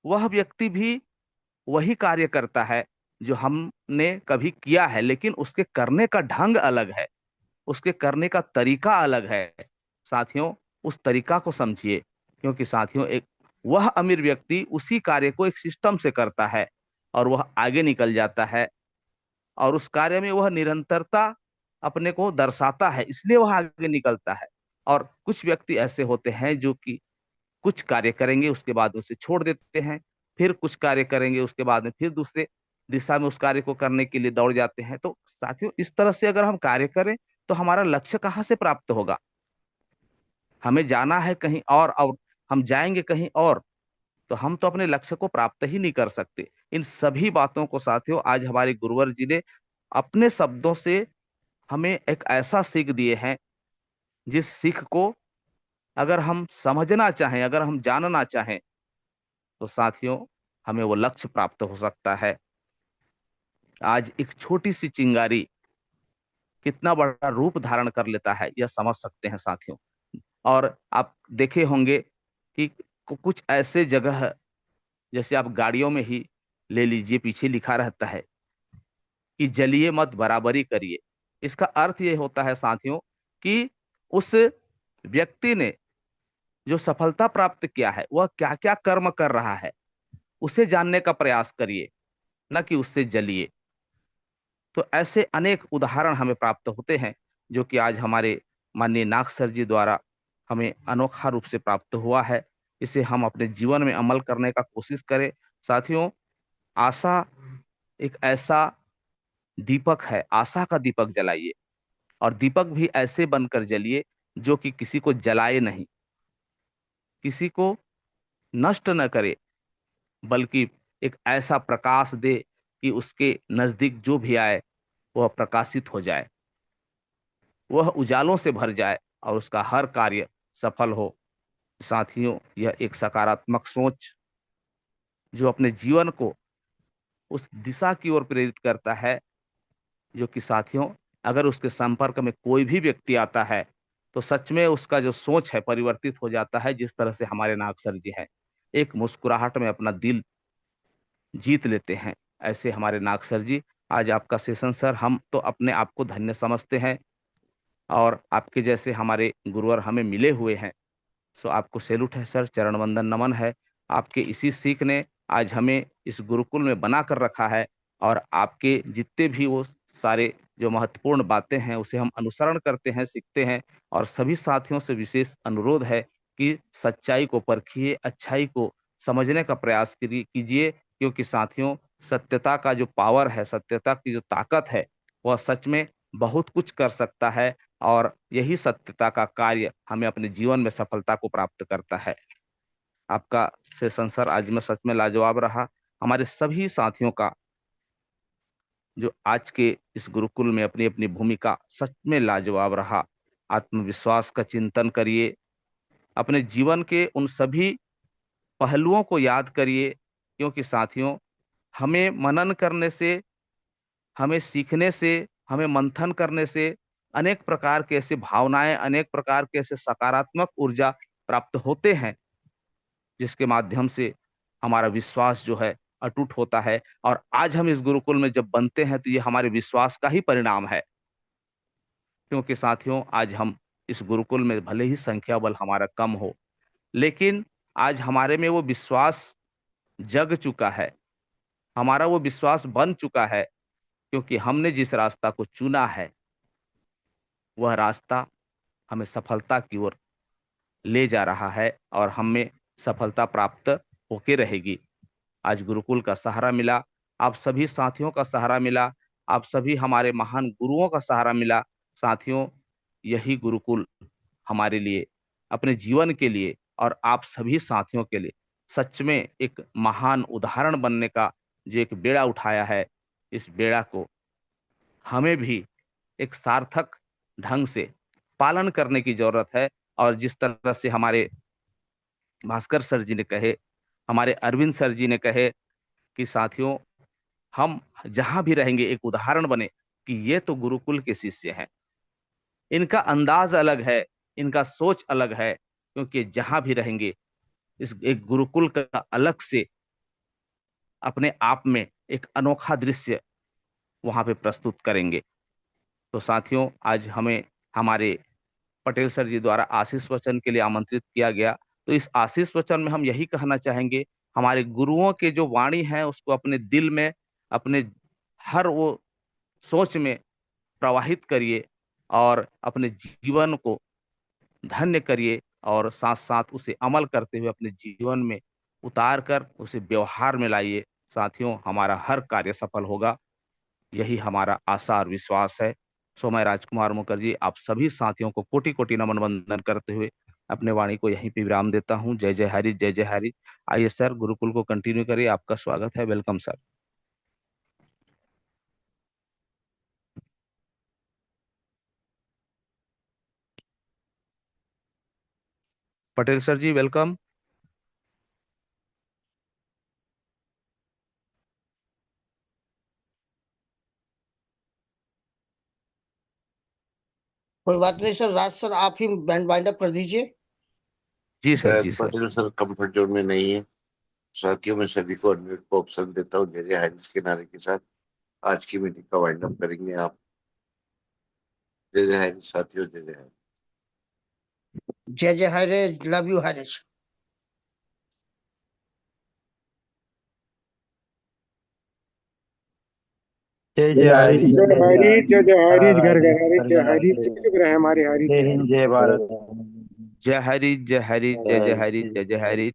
वह व्यक्ति भी वही कार्य करता है जो हमने कभी किया है, लेकिन उसके करने का ढंग अलग है, उसके करने का तरीका अलग है। साथियों उस तरीका को समझिए, क्योंकि साथियों एक वह अमीर व्यक्ति उसी कार्य को एक सिस्टम से करता है और वह आगे निकल जाता है, और उस कार्य में वह निरंतरता अपने को दर्शाता है, इसलिए वह आगे निकलता है। और कुछ व्यक्ति ऐसे होते हैं जो कि कुछ कार्य करेंगे उसके बाद उसे छोड़ देते हैं, फिर कुछ कार्य करेंगे उसके बाद में फिर दूसरे दिशा में उस कार्य को करने के लिए दौड़ जाते हैं। तो साथियों इस तरह से अगर हम कार्य करें तो हमारा लक्ष्य कहाँ से प्राप्त होगा। हमें जाना है कहीं और हम जाएंगे कहीं और, तो हम तो अपने लक्ष्य को प्राप्त ही नहीं कर सकते। इन सभी बातों को साथियों आज हमारे गुरुवर जी ने अपने शब्दों से हमें एक ऐसा सीख दिए हैं, जिस सीख को अगर हम समझना चाहें, अगर हम जानना चाहें, तो साथियों हमें वो लक्ष्य प्राप्त हो सकता है। आज एक छोटी सी चिंगारी कितना बड़ा रूप धारण कर लेता है, यह समझ सकते हैं साथियों। और आप देखे होंगे कि कुछ ऐसे जगह, जैसे आप गाड़ियों में ही ले लीजिए, पीछे लिखा रहता है कि जलिए मत बराबरी करिए। इसका अर्थ ये होता है साथियों कि उस व्यक्ति ने जो सफलता प्राप्त किया है वह क्या क्या कर्म कर रहा है, उसे जानने का प्रयास करिए, न कि उससे जलिए। तो ऐसे अनेक उदाहरण हमें प्राप्त होते हैं, जो कि आज हमारे माननीय नाग सर जी द्वारा हमें अनोखा रूप से प्राप्त हुआ है। इसे हम अपने जीवन में अमल करने का कोशिश करें। साथियों, आशा एक ऐसा दीपक है, आशा का दीपक जलाइए, और दीपक भी ऐसे बनकर जलिए जो कि किसी को जलाए नहीं, किसी को नष्ट न करे, बल्कि एक ऐसा प्रकाश दे कि उसके नजदीक जो भी आए वह प्रकाशित हो जाए, वह उजालों से भर जाए और उसका हर कार्य सफल हो। साथियों, यह एक सकारात्मक सोच जो अपने जीवन को उस दिशा की ओर प्रेरित करता है, जो कि साथियों अगर उसके संपर्क में कोई भी व्यक्ति आता है तो सच में उसका जो सोच है परिवर्तित हो जाता है। जिस तरह से हमारे नाग सर जी हैं, एक मुस्कुराहट में अपना दिल जीत लेते हैं, ऐसे हमारे नाग सर जी। आज आपका सेशन सर, हम तो अपने आप को धन्य समझते हैं, और आपके जैसे हमारे गुरुवर हमें मिले हुए हैं। सो आपको सैल्यूट है सर, चरण वंदन नमन है। आपके इसी सीख ने आज हमें इस गुरुकुल में बना कर रखा है, और आपके जितने भी वो सारे जो महत्वपूर्ण बातें हैं उसे हम अनुसरण करते हैं, सीखते हैं। और सभी साथियों से विशेष अनुरोध है कि सच्चाई को परखिए, अच्छाई को समझने का प्रयास कीजिए, क्योंकि साथियों सत्यता का जो पावर है, सत्यता की जो ताकत है, वह सच में बहुत कुछ कर सकता है। और यही सत्यता का कार्य हमें अपने जीवन में सफलता को प्राप्त करता है। आपका सेशन सर आज में सच में लाजवाब रहा। हमारे सभी साथियों का जो आज के इस गुरुकुल में अपनी अपनी भूमिका सच में लाजवाब रहा। आत्मविश्वास का चिंतन करिए, अपने जीवन के उन सभी पहलुओं को याद करिए, क्योंकि साथियों हमें मनन करने से, हमें सीखने से, हमें मंथन करने से अनेक प्रकार के ऐसे भावनाएं, अनेक प्रकार के ऐसे सकारात्मक ऊर्जा प्राप्त होते हैं, जिसके माध्यम से हमारा विश्वास जो है अटूट होता है। और आज हम इस गुरुकुल में जब बनते हैं तो ये हमारे विश्वास का ही परिणाम है, क्योंकि साथियों आज हम इस गुरुकुल में भले ही संख्या बल हमारा कम हो, लेकिन आज हमारे में वो विश्वास जग चुका है, हमारा वो विश्वास बन चुका है, क्योंकि हमने जिस रास्ता को चुना है वह रास्ता हमें सफलता की ओर ले जा रहा है, और हमें सफलता प्राप्त होके रहेगी। आज गुरुकुल का सहारा मिला, आप सभी साथियों का सहारा मिला, आप सभी हमारे महान गुरुओं का सहारा मिला। साथियों, यही गुरुकुल हमारे लिए, अपने जीवन के लिए और आप सभी साथियों के लिए सच में एक महान उदाहरण बनने का जो एक बेड़ा उठाया है, इस बेड़ा को हमें भी एक सार्थक ढंग से पालन करने की जरूरत है। और जिस तरह से हमारे भास्कर सर जी ने कहे, हमारे अरविंद सर जी ने कहे कि साथियों हम जहां भी रहेंगे एक उदाहरण बने कि ये तो गुरुकुल के शिष्य हैं, इनका अंदाज अलग है, इनका सोच अलग है, क्योंकि जहां भी रहेंगे इस एक गुरुकुल का अलग से अपने आप में एक अनोखा दृश्य वहां पे प्रस्तुत करेंगे। तो साथियों आज हमें हमारे पटेल सर जी द्वारा आशीष वचन के लिए आमंत्रित किया गया। तो इस आशीष वचन में हम यही कहना चाहेंगे, हमारे गुरुओं के जो वाणी है उसको अपने दिल में, अपने हर वो सोच में प्रवाहित करिए, और अपने जीवन को धन्य करिए, और साथ साथ उसे अमल करते हुए अपने जीवन में उतार कर उसे व्यवहार में लाइए। साथियों, हमारा हर कार्य सफल होगा, यही हमारा आशा और विश्वास है। सो मैं राजकुमार मुखर्जी आप सभी साथियों को कोटि कोटि नमन वंदन करते हुए अपने वाणी को यहीं पे विराम देता हूँ। जय जय हरि, जय जय हरि। आइए सर, गुरुकुल को कंटिन्यू करिए, आपका स्वागत है। Welcome sir. Patel sir ji, welcome. कोई बात नहीं सर, राज सर आप ही बैंड वाइंड अप कर दीजिए। जी सर, शायद जी sir. Patel sir comfort zone में नहीं है। साथियों में सभी को अनम्यूट को ऑप्शन देता हूँ। जय जय हैरिस के नारे के साथ आज की मीटिंग का वाइंड अप करेंगे आप। जय जय हैरिस साथियों, जय जय हैरिस। जय जय हरे, लव यू हरीश। जय जय हरी, जय हरी, जय जय हरी, घर घर हरी, जय हरी, जय जुग जुग रहे हमारी हरी, जय हिंद, हरी। जय भारत। जय हरी, जय हरी, जय जय हरी, जय जय हरी।